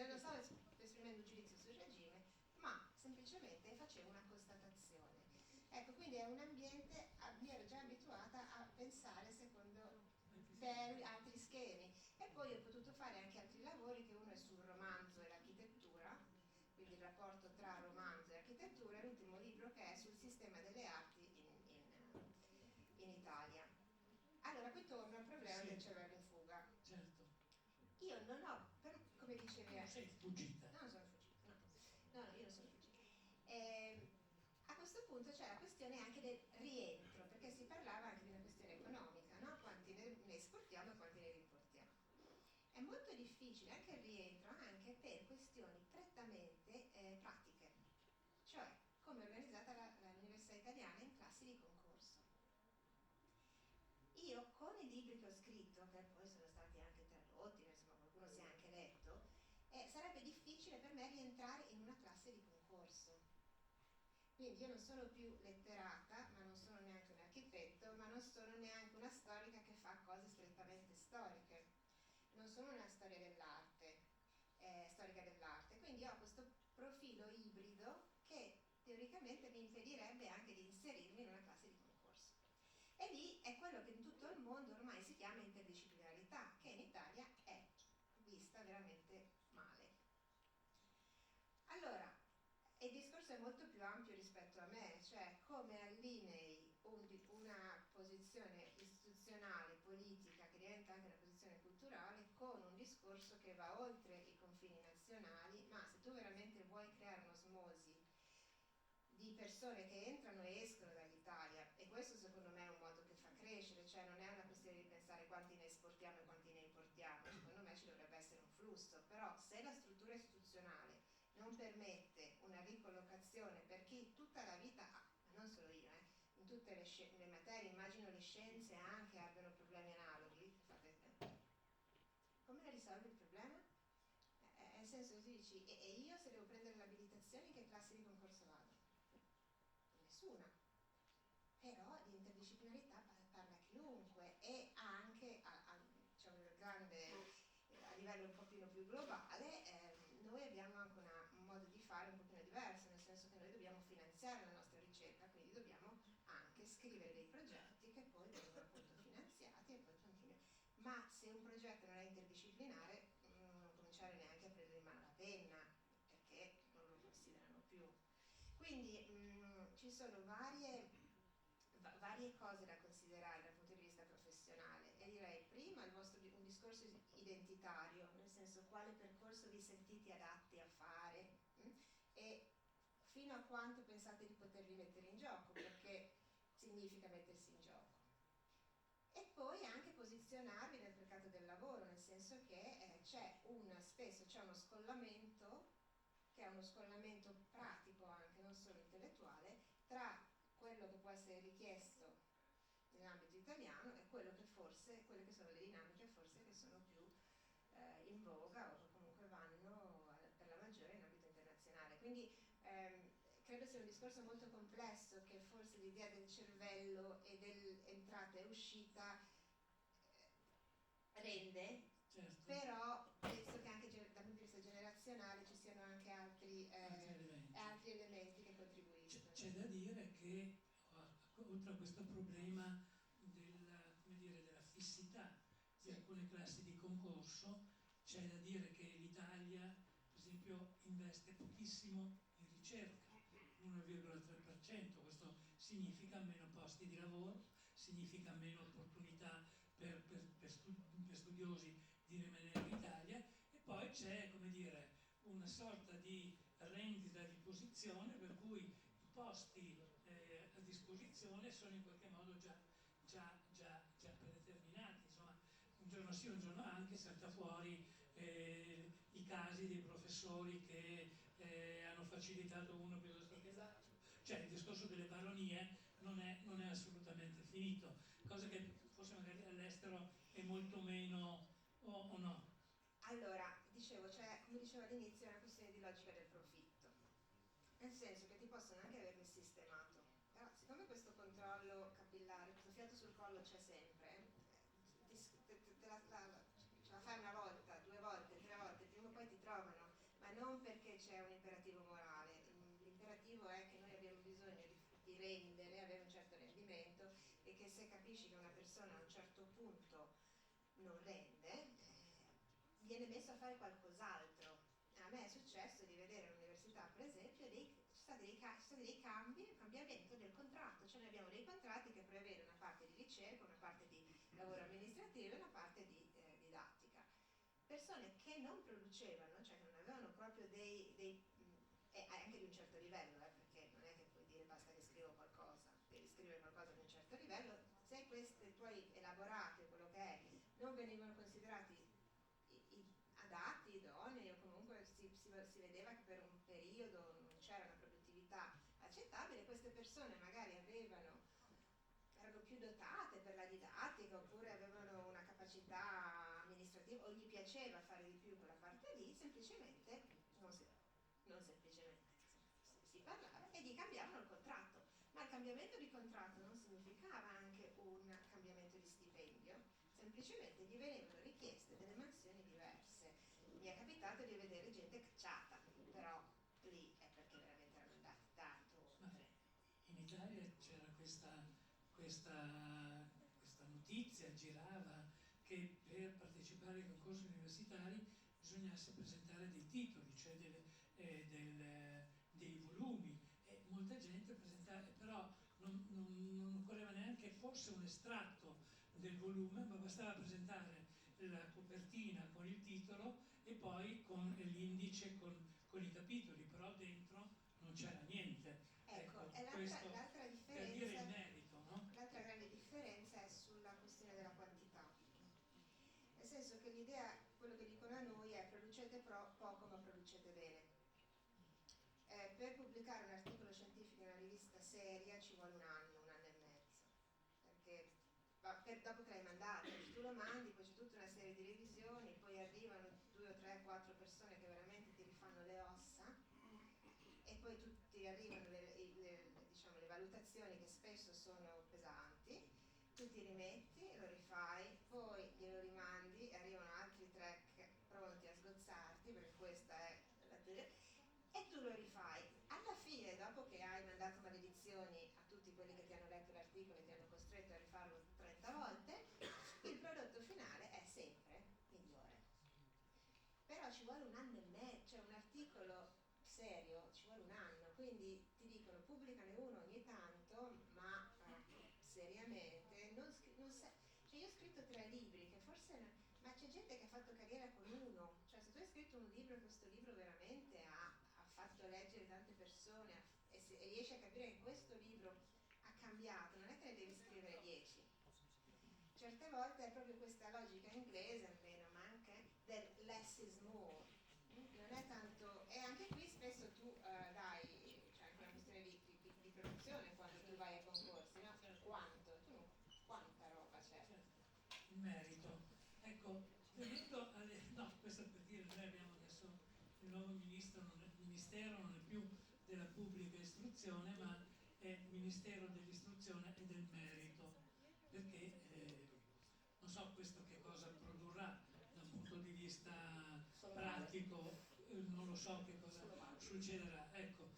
non stavo esprimendo un giudizio sul regime, ma semplicemente facevo una constatazione. Ecco, quindi è un ambiente, mi ero già abituata a pensare secondo altri schemi. E poi ho potuto fare anche altri lavori, che uno è sul romanzo e l'architettura, quindi il rapporto tra romanzo e architettura, e l'ultimo libro che è sul sistema delle arti in Italia. Allora, qui torno al problema del cervello in fuga. Certo. Io non ho, come dicevi... Non sei fuggita. No, non sono fuggita, no, io non sono fuggita. A questo punto c'è la questione anche del rientro, perché si parlava anche di una questione economica, no? Quanti ne esportiamo e quanti ne importiamo. È molto difficile anche il rientro, anche per questioni prettamente pratiche, cioè come è organizzata l'università italiana in classi di concorso. Io con i libri che ho scritto, che poi sono stati anche tradotti, insomma qualcuno si è anche letto, sarebbe difficile per me rientrare in una classe di concorso. Quindi io non sono più letterata, ma non sono neanche un architetto, ma non sono neanche una storica che fa cose strettamente storiche. Non sono una storia dell'arte, storica dell'arte, quindi ho questo profilo ibrido che teoricamente mi impedirebbe anche di inserirmi in una classe di concorso. E lì è quello che in tutto il mondo ormai si chiama interdisciplinarità, che in Italia è vista veramente male. Allora, il discorso è molto più ampio rispetto a me, cioè come allinei una posizione istituzionale, politica, che diventa anche una posizione discorso che va oltre i confini nazionali, ma se tu veramente vuoi creare un'osmosi di persone che entrano e escono dall'Italia, e questo secondo me è un modo che fa crescere, cioè non è una questione di pensare quanti ne esportiamo e quanti ne importiamo, secondo me ci dovrebbe essere un flusso, però se la struttura istituzionale non permette una ricollocazione per chi tutta la vita ha, ma non solo io, in tutte le materie, immagino le scienze anche abbiano problemi analoghi, come risolvi il problema? Nel senso che tu dici, e io se devo prendere l'abilitazione in che classe di concorso vado? Nessuna. Però di interdisciplinarità parla chiunque e anche diciamo, a livello un pochino più globale noi abbiamo anche un modo di fare un pochino diverso, nel senso che noi dobbiamo finanziare la nostra ricerca, quindi dobbiamo anche scrivere dei progetti che poi vengono appunto finanziati e poi continuano. Ma se un progetto non è interdisciplinare non cominciare neanche a prendere in mano la penna, perché non lo considerano più. Quindi ci sono varie cose da considerare dal punto di vista professionale e direi prima un discorso identitario, nel senso quale percorso vi sentite adatti a fare e fino a quanto pensate di potervi mettere in gioco, perché significa mettersi in gioco. E poi anche posizionarvi nel mercato del lavoro, nel senso che spesso c'è uno scollamento, che è uno scollamento pratico anche, non solo intellettuale, tra quello che può essere richiesto nell'ambito italiano e quelle che sono le dinamiche forse che sono più in voga o che comunque vanno per la maggiore in ambito internazionale. Quindi credo sia un discorso molto complesso, che forse l'idea del cervello e dell'entrata e uscita rende, certo. Però penso che anche dal punto di vista generazionale ci siano anche altri elementi che contribuiscono. C'è da dire che oltre a questo problema della fissità di alcune classi di concorso, c'è da dire che l'Italia, per esempio, investe pochissimo in ricerca, 1,3%, questo significa meno posti di lavoro, significa meno opportunità per studiosi di rimanere in Italia, e poi c'è, come dire, una sorta di rendita di posizione per cui i posti a disposizione sono in qualche modo già predeterminati. Insomma, un giorno sì, un giorno anche salta fuori i casi dei professori che hanno facilitato uno piuttosto che l'altro. Cioè il discorso delle baronie non è assolutamente finito, cosa che forse magari all'estero è molto meno, o no? Allora, come dicevo all'inizio, è una questione di logica del profitto, nel senso che ti possono anche avermi sistemato, però siccome questo controllo capillare, questo fiato sul collo c'è sempre, ce la fai una volta, 2 volte, 3 volte, prima o poi ti trovano, ma non perché c'è un imperativo morale. L'imperativo è che noi abbiamo bisogno di rendere, avere un certo rendimento, e che se capisci che una persona a un certo punto non rende, viene messo a fare qualcos'altro. A me è successo di vedere all'università, per esempio, ci sono stati dei cambiamento del contratto, cioè noi abbiamo dei contratti che prevedono una parte di ricerca, una parte di lavoro amministrativo e una parte di didattica. Persone che non producevano, cioè che non avevano proprio anche di un certo livello, perché non è che puoi dire basta che scrivo qualcosa, devi scrivere qualcosa di un certo livello. Se questi tuoi elaborati o quello che è non venivano considerati adatti, idonei, o comunque si vedeva che per un periodo non c'era una produttività accettabile, queste persone magari erano più dotate per la didattica, oppure avevano una capacità amministrativa o gli piaceva fare di più quella parte lì, semplicemente si parlava e gli cambiavano il contratto. Ma il cambiamento di contratto non significava anche un cambiamento di stipendio, semplicemente gli venivano richieste delle mansioni diverse. Mi è capitato di vedere gente cacciata, però lì è perché veramente erano andati tanto oltre. In Italia c'era questa notizia, girava, che per partecipare ai concorsi universitari bisognasse presentare dei titoli, cioè dei volumi, e molta gente presentava, però non occorreva neanche forse un estratto del volume, ma bastava presentare la copertina con il titolo e poi con l'indice con i capitoli, però dentro non c'era niente. Ecco, e questo l'altra per dire il differenza, merito, no? l'altra grande differenza è sulla questione della quantità. Nel senso che l'idea, quello che dicono a noi è producete poco ma producete bene. Per pubblicare un articolo scientifico in una rivista seria ci vuole un anno e mezzo, perché dopo che l'hai mandato, tu lo mandi, poi c'è tutta una serie di revisioni, poi arrivano 2 o 3 o 4 persone che veramente ti rifanno le ossa e poi tutti arrivano diciamo, le valutazioni che spesso sono pesanti, tu ti rimetti, lo rifai, poi glielo rimandi e arrivano altri 3 pronti a sgozzarti, perché questa è la teoria, e tu lo rifai. Alla fine, dopo che hai mandato maledizioni a tutti quelli che ti hanno letto l'articolo e ti hanno costretto a rifarlo 30 volte, il prodotto finale è sempre migliore. Però ci vuole un anno e mezzo, cioè un articolo serio ci vuole un anno, quindi ti dicono pubblicane uno ogni tanto, ma seriamente, cioè io ho scritto 3 libri, che forse, ma c'è gente che ha fatto carriera con uno, cioè se tu hai scritto un libro e questo libro veramente ha fatto leggere tante persone e riesci a capire che questo libro ha cambiato, non è che ne devi scrivere 10. Certe volte è proprio questa logica inglese, almeno, ma anche del less is more. Non è tanto, e anche qui spesso tu dai, c'è anche una questione di produzione quando tu vai ai concorsi, no? Quanto? Quanta roba c'è? Il merito. Ecco, venendo alle... No, questo per dire, noi abbiamo adesso il nuovo ministero non è più della pubblica istruzione, ma è Ministero dell'istruzione e del merito, perché non so questo che cosa produrrà da un punto di vista pratico, non lo so che cosa succederà. Ecco,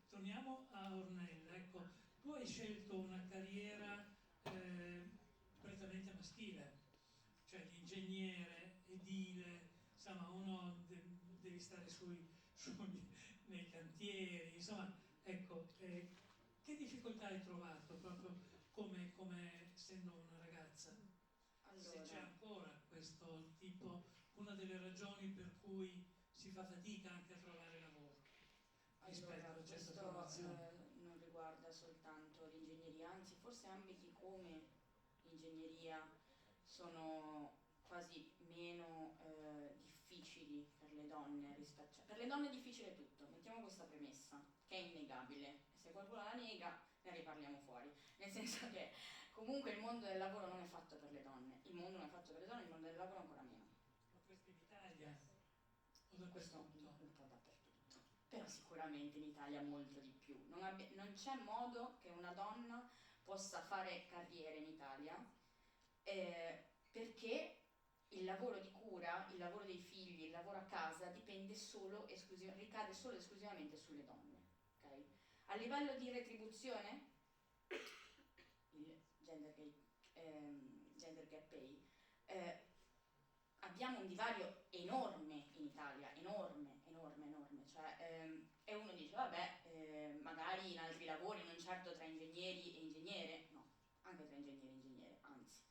torniamo a Ornella. Ecco, tu hai scelto una carriera prettamente maschile, cioè l'ingegnere, edile, insomma uno devi stare nei cantieri, insomma, ecco, che difficoltà hai trovato proprio come essendo una ragazza? Se c'è ancora questo tipo, una delle ragioni per cui si fa fatica anche a trovare lavoro rispetto a certe formazioni. Non riguarda soltanto l'ingegneria, anzi forse ambiti come l'ingegneria sono quasi meno difficili per le donne rispetto, cioè, per le donne è difficile tutto, mettiamo questa premessa che è innegabile, e se qualcuno la nega ne riparliamo fuori, nel senso che comunque il mondo del lavoro non è fatto per le donne, il mondo non è fatto per le donne, il mondo del lavoro ancora meno. Ma questo in Italia o Questo dappertutto? un po' dappertutto, però sicuramente in Italia molto di più. Non c'è modo che una donna possa fare carriera in Italia perché il lavoro di cura, il lavoro dei figli, il lavoro a casa ricade solo esclusivamente sulle donne. Okay? A livello di retribuzione, il gender gap pay, abbiamo un divario enorme in Italia, enorme, cioè, e uno dice vabbè, magari in altri lavori, non certo tra ingegneri e ingegnere, no, anche tra ingegneri e ingegnere, anzi,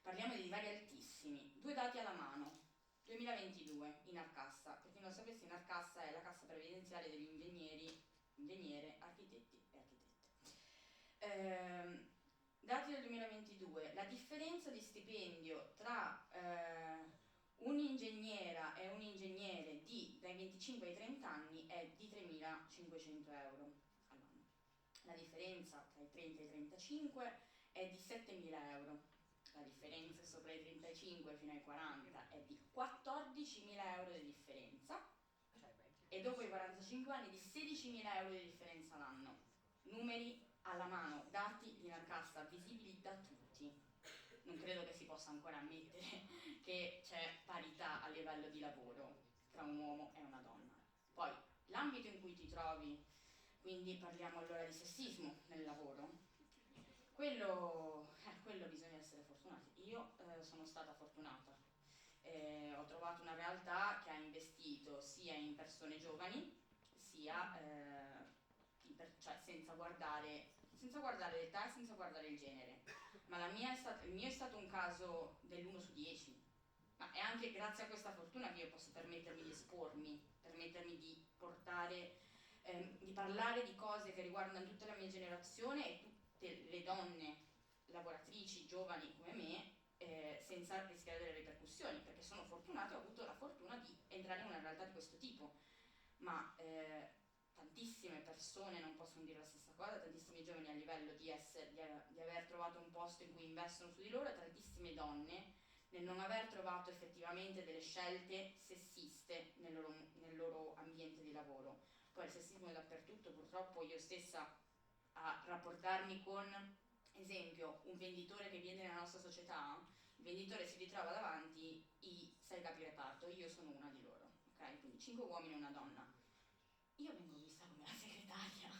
parliamo di divari altissimi. 2 dati alla mano, 2022, Inarcassa, per chi non sapesse Inarcassa è la cassa previdenziale degli ingegneri, ingegnere, architetti e architette. Dati del 2022, la differenza di stipendio tra un'ingegnera e un ingegnere dai 25 ai 30 anni è di 3.500 euro all'anno. La differenza tra i 30 e i 35 è di 7.000 euro. La differenza sopra i 35 fino ai 40 è di 14.000 euro di differenza. E dopo i 45 anni di 16.000 euro di differenza l'anno. Numeri alla mano, dati di Inarcassa, visibili da tutti. Non credo che si possa ancora ammettere che c'è parità a livello di lavoro tra un uomo e una donna. Poi, l'ambito in cui ti trovi, quindi parliamo allora di sessismo nel lavoro, quello bisogna essere fortunati. Io sono stata fortunata. Ho trovato una realtà che ha investito sia in persone giovani, sia cioè senza guardare l'età e senza guardare il genere. Ma il mio è stato un caso dell'1 su 10, è anche grazie a questa fortuna che io posso permettermi di espormi, permettermi di portare, di parlare di cose che riguardano tutta la mia generazione e tutte le donne lavoratrici giovani come me, senza rischiare delle ripercussioni, perché sono fortunata e ho avuto la fortuna di entrare in una realtà di questo tipo. Ma tantissime persone non possono dire la stessa cosa, tantissimi giovani a livello di aver trovato un posto in cui investono su di loro, e tantissime donne nel non aver trovato effettivamente delle scelte sessiste nel loro ambiente di lavoro. Poi il sessismo è dappertutto, purtroppo io stessa a rapportarmi con, esempio, un venditore che viene nella nostra società, il venditore si ritrova davanti i 6 capi reparto, io sono una di loro, ok? Quindi 5 uomini e una donna. Io vengo vista come la segretaria,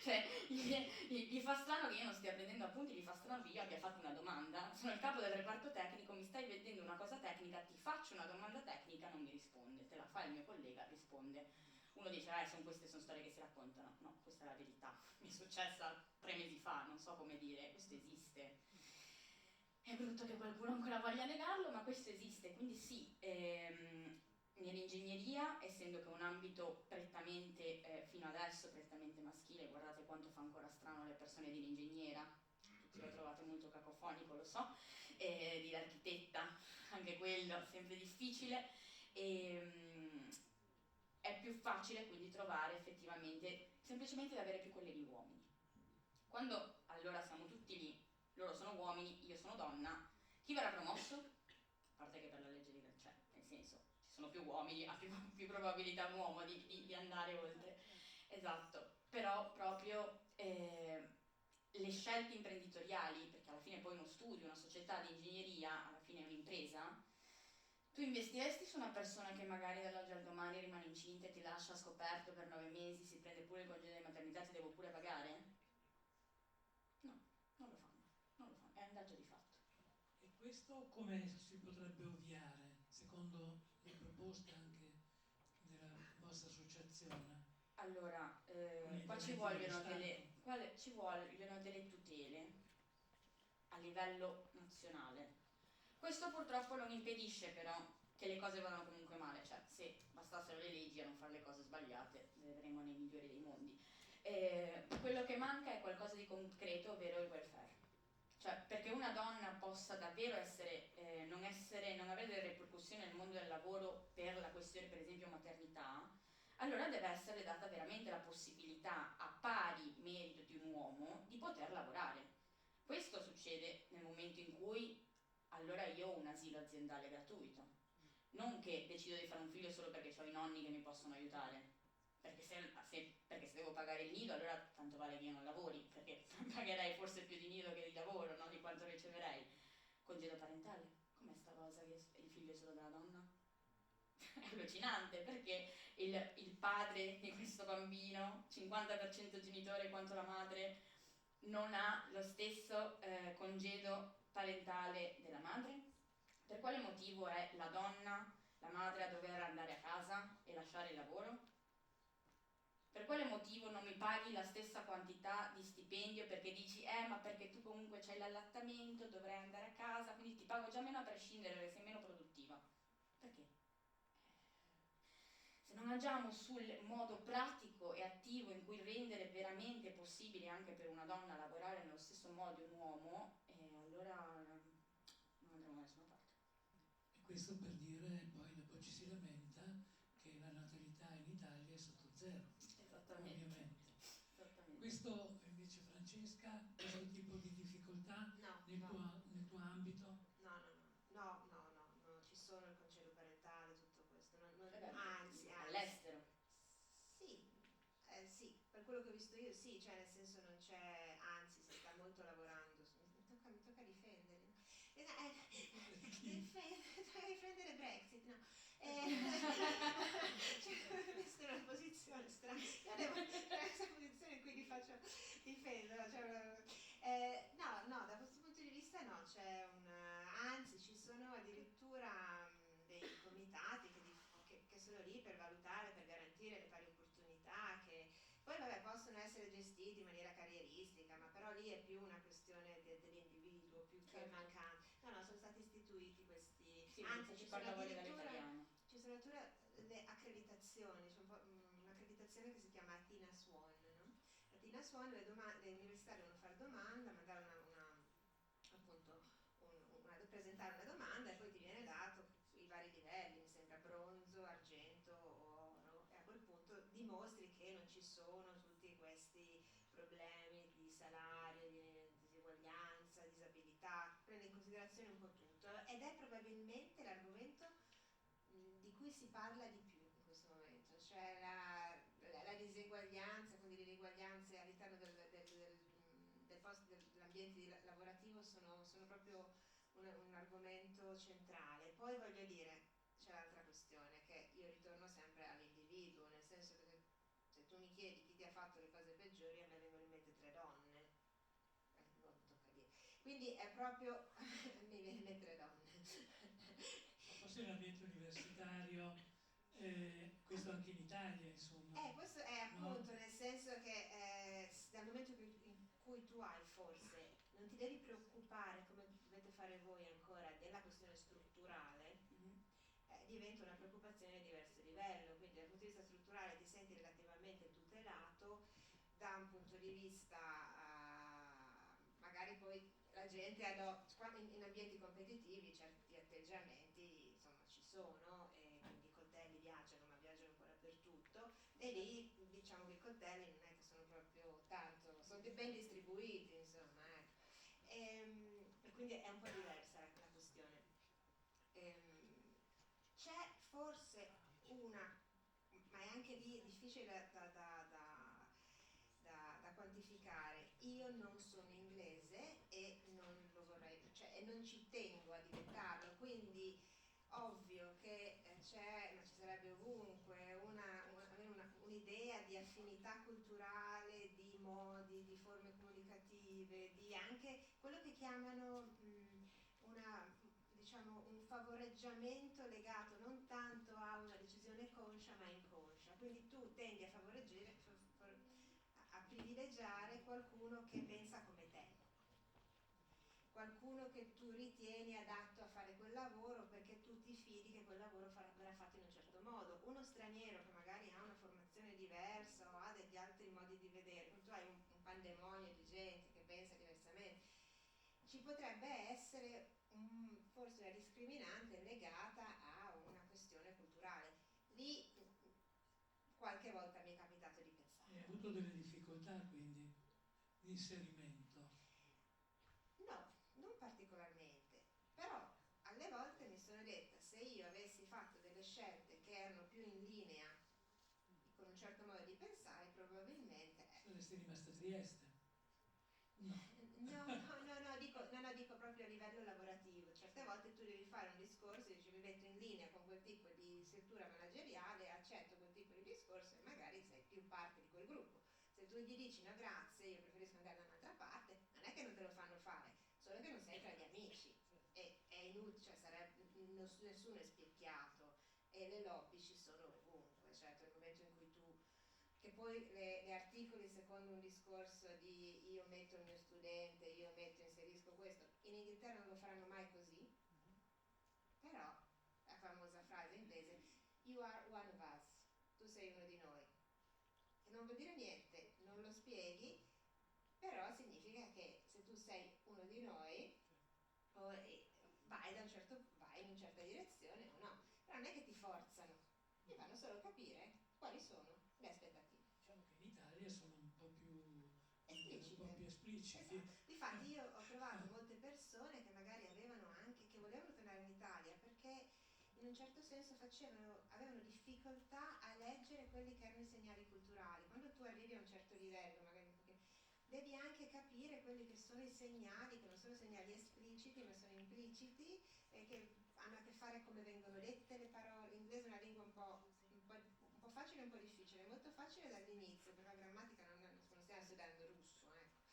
cioè gli fa strano che io non stia prendendo appunti, gli fa strano che io abbia fatto una domanda, sono il capo del reparto tecnico, mi stai vedendo una cosa tecnica, ti faccio una domanda tecnica, non mi risponde, te la fa il mio collega, risponde. Uno dice, sono storie che si raccontano. No, questa è la verità, mi è successa 3 mesi fa, non so come dire, questo esiste. È brutto che qualcuno ancora voglia negarlo, ma questo esiste, quindi sì, nell'ingegneria, essendo che è un ambito prettamente, fino adesso, prettamente maschile, guardate quanto fa ancora strano le persone di ingegnera, tutti lo trovate molto cacofonico, lo so, di architetta, anche quello, sempre difficile, è più facile quindi trovare effettivamente, semplicemente ad avere più colleghi uomini. Quando allora siamo tutti lì, loro sono uomini, io sono donna, chi verrà promosso? A parte che per la legge di cioè, nel senso, ci sono più uomini, ha più probabilità un uomo di andare oltre. Esatto, però proprio le scelte imprenditoriali, perché alla fine poi uno studio, una società di ingegneria, alla fine è un'impresa, tu investiresti su una persona che magari dall'oggi al domani rimane incinta e ti lascia scoperto per 9 mesi, si prende pure il congedo di maternità, ti devo pure pagare? No, non lo fanno, è un dato di fatto. E questo come si potrebbe ovviare, secondo le proposte anche della vostra associazione? Allora, qua ci vogliono delle tutele a livello nazionale. Questo purtroppo non impedisce però che le cose vadano comunque male, cioè se bastassero le leggi a non fare le cose sbagliate, le vedremo nei migliori dei mondi. Quello che manca è qualcosa di concreto, ovvero il welfare. Cioè, perché una donna possa davvero non avere delle ripercussioni nel mondo del lavoro per la questione, per esempio, maternità, allora deve essere data veramente la possibilità, a pari merito di un uomo, di poter lavorare. Questo succede nel momento in cui allora io ho un asilo aziendale gratuito, non che decido di fare un figlio solo perché ho i nonni che mi possono aiutare, perché se devo pagare il nido allora tanto vale che io non lavori, perché pagherei forse più di nido che di lavoro, no? Di quanto riceverei. Congedo parentale, com'è sta cosa che il figlio è solo della donna? È allucinante, perché il padre di questo bambino, 50% genitore quanto la madre, non ha lo stesso congedo parentale della madre? Per quale motivo è la donna, la madre, a dover andare a casa e lasciare il lavoro? Per quale motivo non mi paghi la stessa quantità di stipendio perché dici ma perché tu comunque c'hai l'allattamento, dovrai andare a casa, quindi ti pago già meno a prescindere perché sei meno produttiva? Perché? Se non agiamo sul modo pratico e attivo in cui rendere veramente possibile anche per una donna lavorare nello stesso modo di un uomo, allora non andremo da nessuna parte. E questo per dire, poi dopo ci si lamenta che la natalità in Italia è sotto zero. Esattamente. Ovviamente. Esattamente. Questo invece, Francesca, questo tipo di difficoltà nel tuo ambito? No, ci sono il congedo parentale, tutto questo, anzi. All'estero? Sì, per quello che ho visto io sì, cioè nel senso non c'è, anzi si sta molto lavorando, mi tocca difendere, tocca difendere Brexit, no? Cioè, questa è una posizione strana, io devo questa posizione in cui li faccio difendere, no, da questo punto di vista no, anzi ci sono addirittura dei comitati che sono lì per valutare, per garantire le pari opportunità, che poi possono essere gestiti in maniera carrieristica, ma però lì è più una questione dell'individuo, più che mancanza. No, sono stati istituiti questi Sì, Anzi, ci parla voi dall'italiano. ci sono addirittura le accreditazioni, c'è un'accreditazione che si chiama Athena Swan, no? Athena Swan, le università devono fare domanda, mandare appunto presentare una domanda e poi ti viene dato i vari livelli, mi sembra bronzo, argento, oro, e a quel punto dimostri che non ci sono tutti questi problemi di salario, di disuguaglianza, disabilità, prende in considerazione un po' tutto ed è probabilmente l'argomento di cui si parla di più in questo momento, cioè la diseguaglianza, quindi le diseguaglianze all'interno dell'ambiente lavorativo sono proprio un argomento centrale. Poi voglio dire, c'è l'altra questione, che io ritorno sempre all'individuo, nel senso che se tu mi chiedi chi ti ha fatto le cose peggiori, a me vengono in mente 3 donne. Non tocca dire. Quindi è proprio mi viene in mente 3 donne. Forse nell'ambiente universitario, questo anche in Italia, insomma. Questo è appunto, no? Nel senso che dal momento in cui tu hai forse, non ti devi preoccupare come dovete fare voi ancora della questione strutturale, diventa una preoccupazione di diverso livello, quindi dal punto di vista strutturale ti senti relativamente tutelato, da un punto di vista magari poi la gente in ambienti competitivi certi atteggiamenti insomma ci sono, e quindi i coltelli viaggiano, ma viaggiano un po' dappertutto, e lì diciamo che i coltelli non è che sono proprio tanto, sono ben distribuiti, insomma, ecco. E quindi è un po' diversa la questione. C'è forse ma è anche lì difficile da quantificare. Io non sono inglese e non lo vorrei, cioè, e non ci tengo a diventarlo, quindi ovvio che c'è, ma ci sarebbe ovunque, avere un'idea di affinità culturale, di modi, di forme comunicative, di anche quello che chiamano diciamo un favoreggiamento legato non tanto a una decisione conscia ma inconscia, quindi tu tendi a a privilegiare qualcuno che pensa come te, qualcuno che tu ritieni adatto a fare quel lavoro perché tu ti fidi che quel lavoro verrà fatto in un certo modo. Uno straniero che magari ha una formazione diversa o ha degli altri modi di vedere, tu hai un pandemonio di gente che pensa diversamente, ci potrebbe essere forse una discriminante legata a una questione culturale. Lì qualche volta mi è capitato di pensare. Hai avuto delle difficoltà quindi di inserimento? No, non particolarmente, però alle volte mi sono detta, se io avessi fatto delle scelte che erano più in linea con un certo modo di pensare, probabilmente saresti rimasta a Trieste? No, dico proprio a livello lavorativo. Certe volte tu devi fare un discorso e dici mi metto in linea con quel tipo di struttura manageriale, accetto quel tipo di discorso e magari sei più parte di quel gruppo. Se tu gli dici no grazie, io preferisco andare da un'altra parte, non è che non te lo fanno fare, solo che non sei tra gli amici. E è inutile, cioè nessuno è specchiato e le lobby ci sono ovunque, certo nel momento in cui tu, che poi le articoli secondo un discorso di io metto il mio studente, io inserisco questo, in Inghilterra non lo faranno mai così, però la famosa frase inglese you are one of us, tu sei uno di noi, che non vuol dire niente, non lo spieghi, però significa che se tu sei uno di noi vai in una certa direzione o no, però non è che ti forzano, ti fanno solo capire quali sono le aspettative. Diciamo che in Italia sono un po' più espliciti. Esatto. Difatti io ho trovato molte persone che magari che volevano tornare in Italia perché in un certo senso avevano difficoltà a leggere quelli che erano i segnali culturali. Quando tu arrivi a un certo livello, magari devi anche capire quelli che sono i segnali, che non sono segnali espliciti ma sono impliciti e che hanno a che fare come vengono dette le parole. L'inglese è una lingua un po' facile e un po' difficile, molto facile dall'inizio, per la grammatica non stiamo studiando russo, ecco.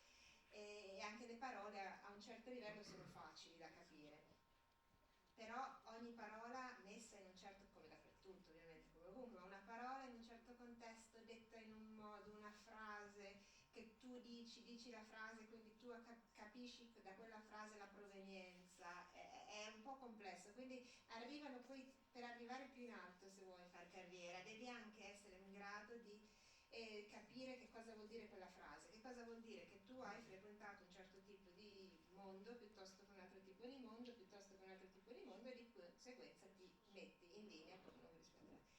E anche le parole a un certo livello sono facili da capire, però ogni parola messa in un certo, come dappertutto ovviamente, come ovunque, ma una parola in un certo contesto, detta in un modo, una frase che tu dici dici la frase, quindi tu capisci da quella frase la provenienza, è un po' complesso, quindi arrivano poi, per arrivare più in alto se vuoi fare carriera, devi anche essere in grado di capire che cosa vuol dire quella frase, che cosa vuol dire che tu hai frequentato un certo tipo di mondo piuttosto che un altro tipo di mondo, piuttosto che un altro tipo di mondo, e di conseguenza ti metti in linea con uno che rispetterà.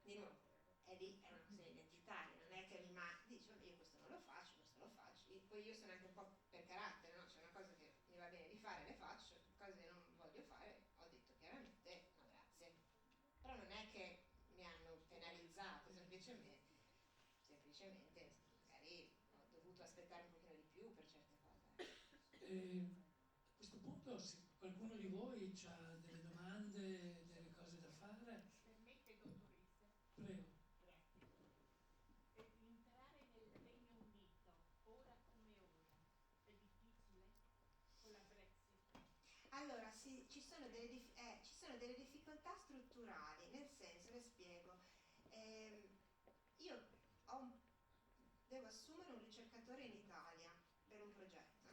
Di nuovo, è lì, è una questione identitaria, non è che dici io questo non lo faccio, questo lo faccio, poi io sono anche un po' per carattere, no? C'è una cosa che mi va bene di fare, le faccio, cose che non voglio fare, ho detto chiaramente no grazie, però non è che mi hanno penalizzato, semplicemente magari ho dovuto aspettare un pochino di più per certe cose. A questo punto, se qualcuno di voi ha delle domande, delle cose da fare, Permette, dottoressa? prego. Grazie. Entrare nel Regno Unito, ora come ora, è difficile con la Brexit? Allora sì, ci sono delle difficoltà strutturali, nel senso, le spiego. Io devo assumere un ricercatore in Italia per un progetto.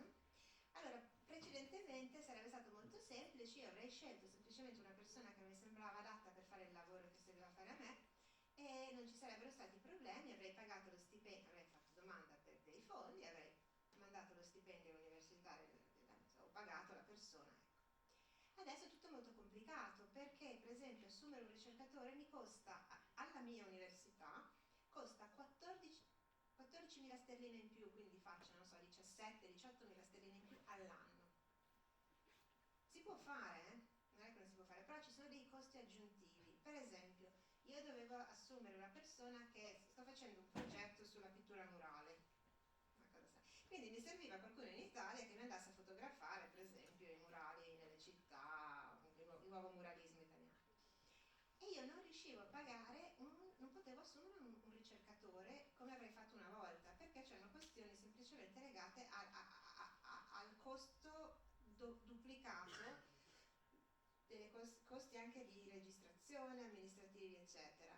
Allora, precedentemente sarebbe stato molto semplice, io avrei scelto semplicemente una persona che mi sembrava adatta per fare il lavoro che serviva fare a me e non ci sarebbero stati problemi, avrei pagato lo stipendio, avrei fatto domanda per dei fondi, avrei mandato lo stipendio all'università, ho pagato la persona. Ecco. Adesso è tutto molto complicato perché, per esempio, assumere un ricercatore mi costa, alla mia università, costa 14.000 sterline in più, quindi faccio, non so, 17-18.000 sterline in più all'anno. Si può fare, non è che non si può fare, però ci sono dei costi aggiuntivi. Per esempio, io dovevo assumere una persona che sto facendo un progetto sulla pittura murale, quindi mi serviva qualcuno in Italia che mi andasse a fotografare, per esempio, i murali nelle città, il nuovo muralismo italiano. E io non riuscivo a pagare, non potevo assumere un ricercatore come avrei fatto una volta, perché c'erano questioni semplicemente legate al costo duplicato, dei costi anche di registrazione, amministrativi, eccetera.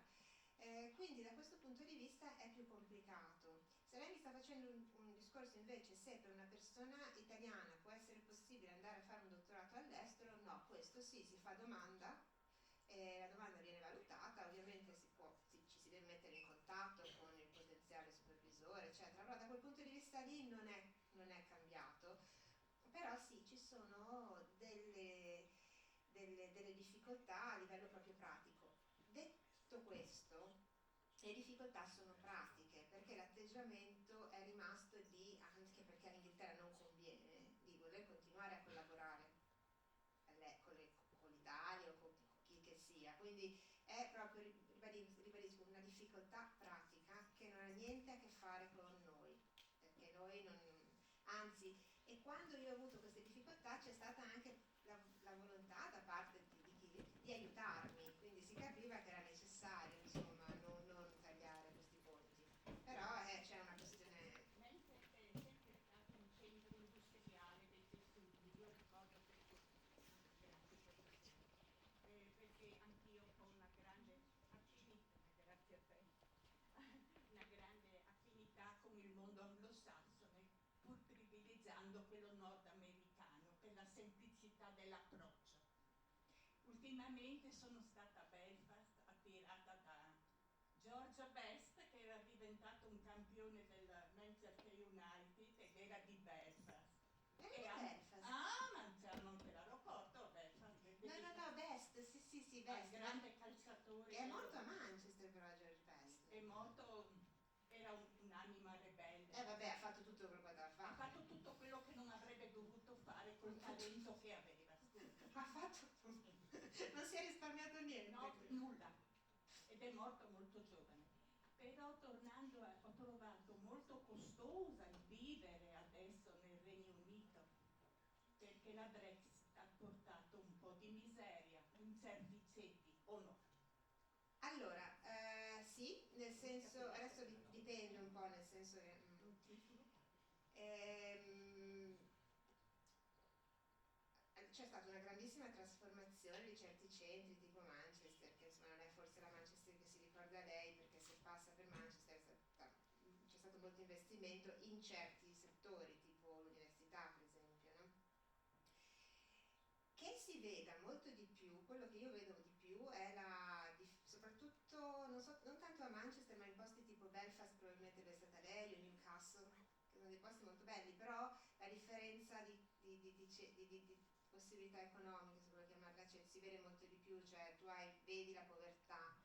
Quindi da questo punto di vista è più complicato. Se lei mi sta facendo un discorso invece se per una persona italiana può essere possibile andare a fare un dottorato all'estero, no, questo sì, si fa domanda, la domanda viene valutata, ovviamente ci si deve mettere in contatto con il potenziale supervisore, eccetera. Allora da quel punto di vista lì non è cambiato, però sì, ci sono delle difficoltà a livello proprio pratico. Detto questo, le difficoltà sono pratiche perché l'atteggiamento è rimasto anche perché all'Inghilterra non conviene, di voler continuare a collaborare con l'Italia o con chi che sia, quindi è proprio, ribadisco, una difficoltà pratica che non ha niente a che fare con noi, perché noi non, anzi, e quando io ho avuto queste difficoltà c'è stata anche la volontà da parte di aiutarmi, quindi si capiva che era necessario, insomma, non tagliare questi ponti, però c'è una questione. Mentre è sempre stato un centro industriale dei tessuti, io ricordo perché anch'io ho una grande affinità, grazie a te, una grande affinità con il mondo anglosassone, pur privilegiando quello nordamericano per la semplicità dell'approccio. Ultimamente sono stata a Belfast, attirata da George Best, che era diventato un campione del Manchester United ed era di Belfast. Belfast? Ma c'erano anche l'aeroporto a Belfast. No, Best, sì, Best. Grande calciatore. È morto a Manchester però George Best. È morto, era un'anima ribelle. Vabbè, ha fatto tutto quello che poteva fare. Ha fatto tutto quello che non avrebbe dovuto fare col talento che aveva. Ha fatto tutto. Non si è risparmiato niente. No, nulla. Ed è morto molto giovane. Però tornando, ho trovato molto costosa il vivere adesso nel Regno Unito, perché la Brexit ha portato un po' di miseria in certi ceti, o no? Allora, sì, nel senso, adesso dipende un po', nel senso che c'è stata una grandissima trasformazione di certi centri tipo Manchester, che insomma non è forse la Manchester che si ricorda lei, perché se passa per Manchester c'è stato molto investimento in certi settori, tipo l'università per esempio, no? Che si veda molto di più, quello che io vedo di più è soprattutto, non tanto a Manchester, ma in posti tipo Belfast, probabilmente dove è stata lei, o Newcastle, che sono dei posti molto belli, però la differenza di possibilità economiche, se vuoi chiamarla, cioè, si vede molto di più, cioè tu vedi la povertà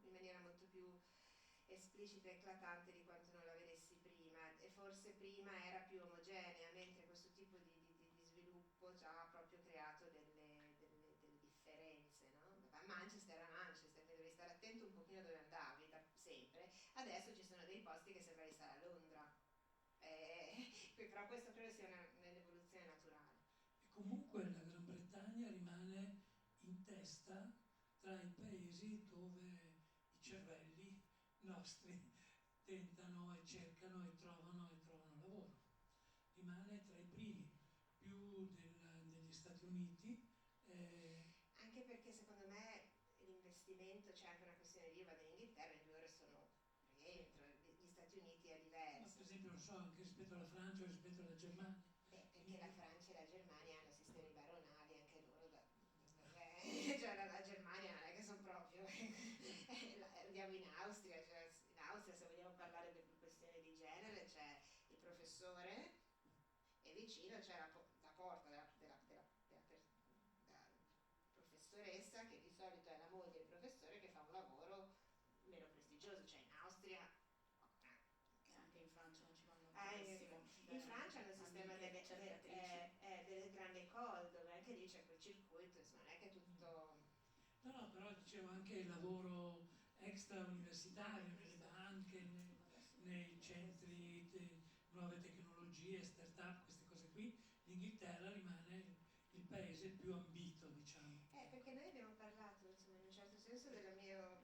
in maniera molto più esplicita e eclatante di quanto non la vedessi prima, e forse prima era più omogenea, mentre questo tipo di sviluppo già ha proprio creato delle differenze, no? A Manchester era Manchester, quindi devi stare attento un pochino dove andavi, da sempre. Adesso ci sono dei posti che sembra di stare a Londra, però questo credo sia un'evoluzione naturale. E comunque la Gran Bretagna rimane in testa tra i paesi dove i cervelli nostri tentano e cercano e trovano lavoro. Rimane tra i primi, più degli Stati Uniti. Anche perché secondo me l'investimento, c'è anche una questione di io vado in Inghilterra e 2 ore sono rientro, gli Stati Uniti è Ma diverso. per esempio, non so, anche rispetto alla Francia o rispetto alla Germania. Perché la Francia e la Germania hanno sistemi baronali, anche loro cioè la Germania non è che sono proprio andiamo in Austria, cioè in Austria, se vogliamo parlare di questioni di genere, c'è il professore e vicino c'è la porta della professoressa, che di solito è la moglie del professore, che fa un lavoro meno prestigioso, cioè in Austria anche in Francia non ci vanno benissimo. In Francia hanno il sistema delle grandi école, dove anche lì c'è quel circuito, insomma non è che tutto... No, però dicevo anche il lavoro extra universitario, nelle banche, nei centri di nuove tecnologie, start-up, queste cose qui. L'Inghilterra rimane il paese più ambito, diciamo. Perché noi abbiamo parlato, insomma, in un certo senso del mio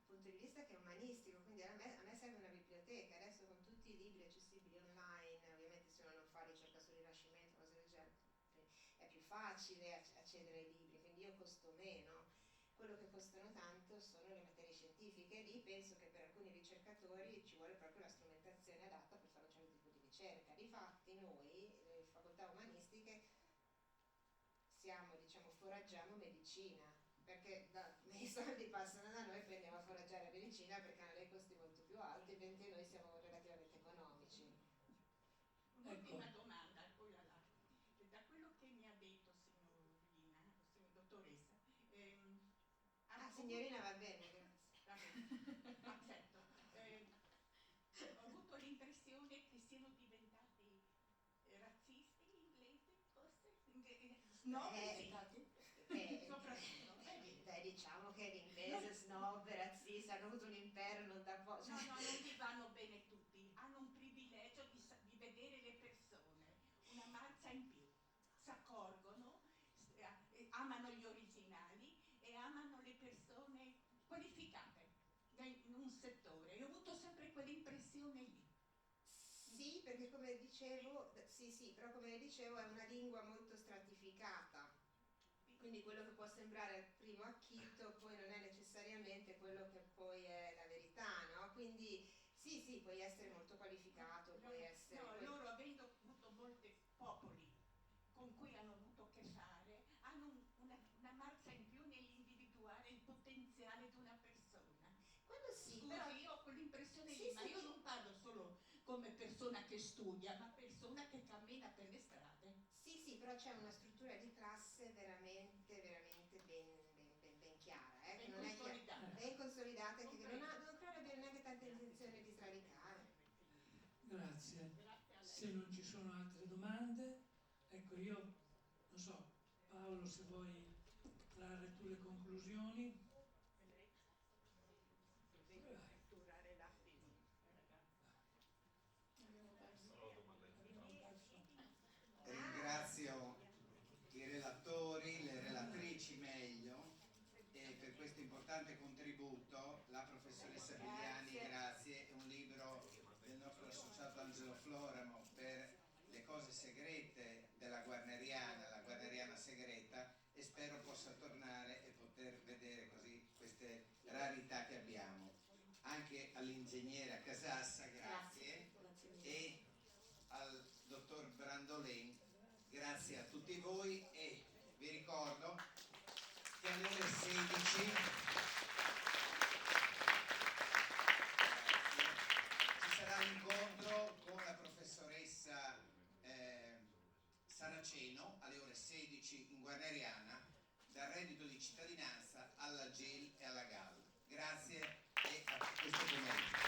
punto di vista che è umanistico, quindi a me serve una biblioteca, adesso con tutti i libri accessibili online, ovviamente se uno non fa ricerca sul Rinascimento, cose del genere, è più facile accedere ai libri, quindi io costo meno. Quello che costano tanto sono le materie scientifiche, lì penso che per alcuni ricercatori ci vuole proprio la strumentazione adatta per fare un certo tipo di ricerca. Difatti noi, le facoltà umanistiche, foraggiamo medicina, perché i soldi passano da noi, poi andiamo a foraggiare medicina perché hanno dei costi molto più alti, mentre noi siamo relativamente economici. Un'ultima domanda, poi la lascio. Da quello che mi ha detto signorina, dottoressa, signorina va bene, grazie. Accetto. Ho avuto l'impressione che siano diventati razzisti inglesi, forse? No, soprattutto. Diciamo che l'inglese snob, razzista, hanno avuto un impero non da poco. No, non gli vanno bene tutti, hanno un privilegio di vedere le persone, una marcia in più, si accorgono, amano gli originali e amano le persone qualificate in un settore. E ho avuto sempre quell'impressione lì. Sì, perché come dicevo, però come dicevo è una lingua molto stratificata, quindi quello che può sembrare al primo acchito poi non è necessariamente quello che poi è la verità, no? Quindi sì, puoi essere molto qualificato, puoi essere... No, loro avendo avuto molti popoli con cui hanno avuto a che fare, hanno una marcia in più nell'individuare il potenziale di una persona. Quello sì, Scusi, però... io ho quell'impressione lì, ma io non parlo solo come persona che studia, ma persona che cammina per le strade. Sì, però c'è una struttura di classe veramente ben chiara, Ben non consolidata. Ben consolidata, che non credo abbia neanche tanta intenzione di sradicare. Grazie. Se non ci sono altre domande, ecco, io non so, Paolo, se vuoi trarre tu le conclusioni. Catturare l'attimo. Ringrazio i relatori, le relatrici meglio, e per questo importante contributo. La professoressa Vigliani, grazie. È un libro del nostro associato Angelo Floramo per le cose segrete della Guarneriana, la Guarneriana segreta, e spero possa tornare e poter vedere così queste rarità che abbiamo. anche all'ingegnere Casassa, grazie, Grazie mille. e al dottor Brandolin, grazie a tutti voi, e vi ricordo che alle ore 16 ci sarà l'incontro con la professoressa Saraceno alle ore 16 in Guarneriana, dal reddito di cittadinanza alla GIL e alla GAL. Grazie e a questo pomeriggio.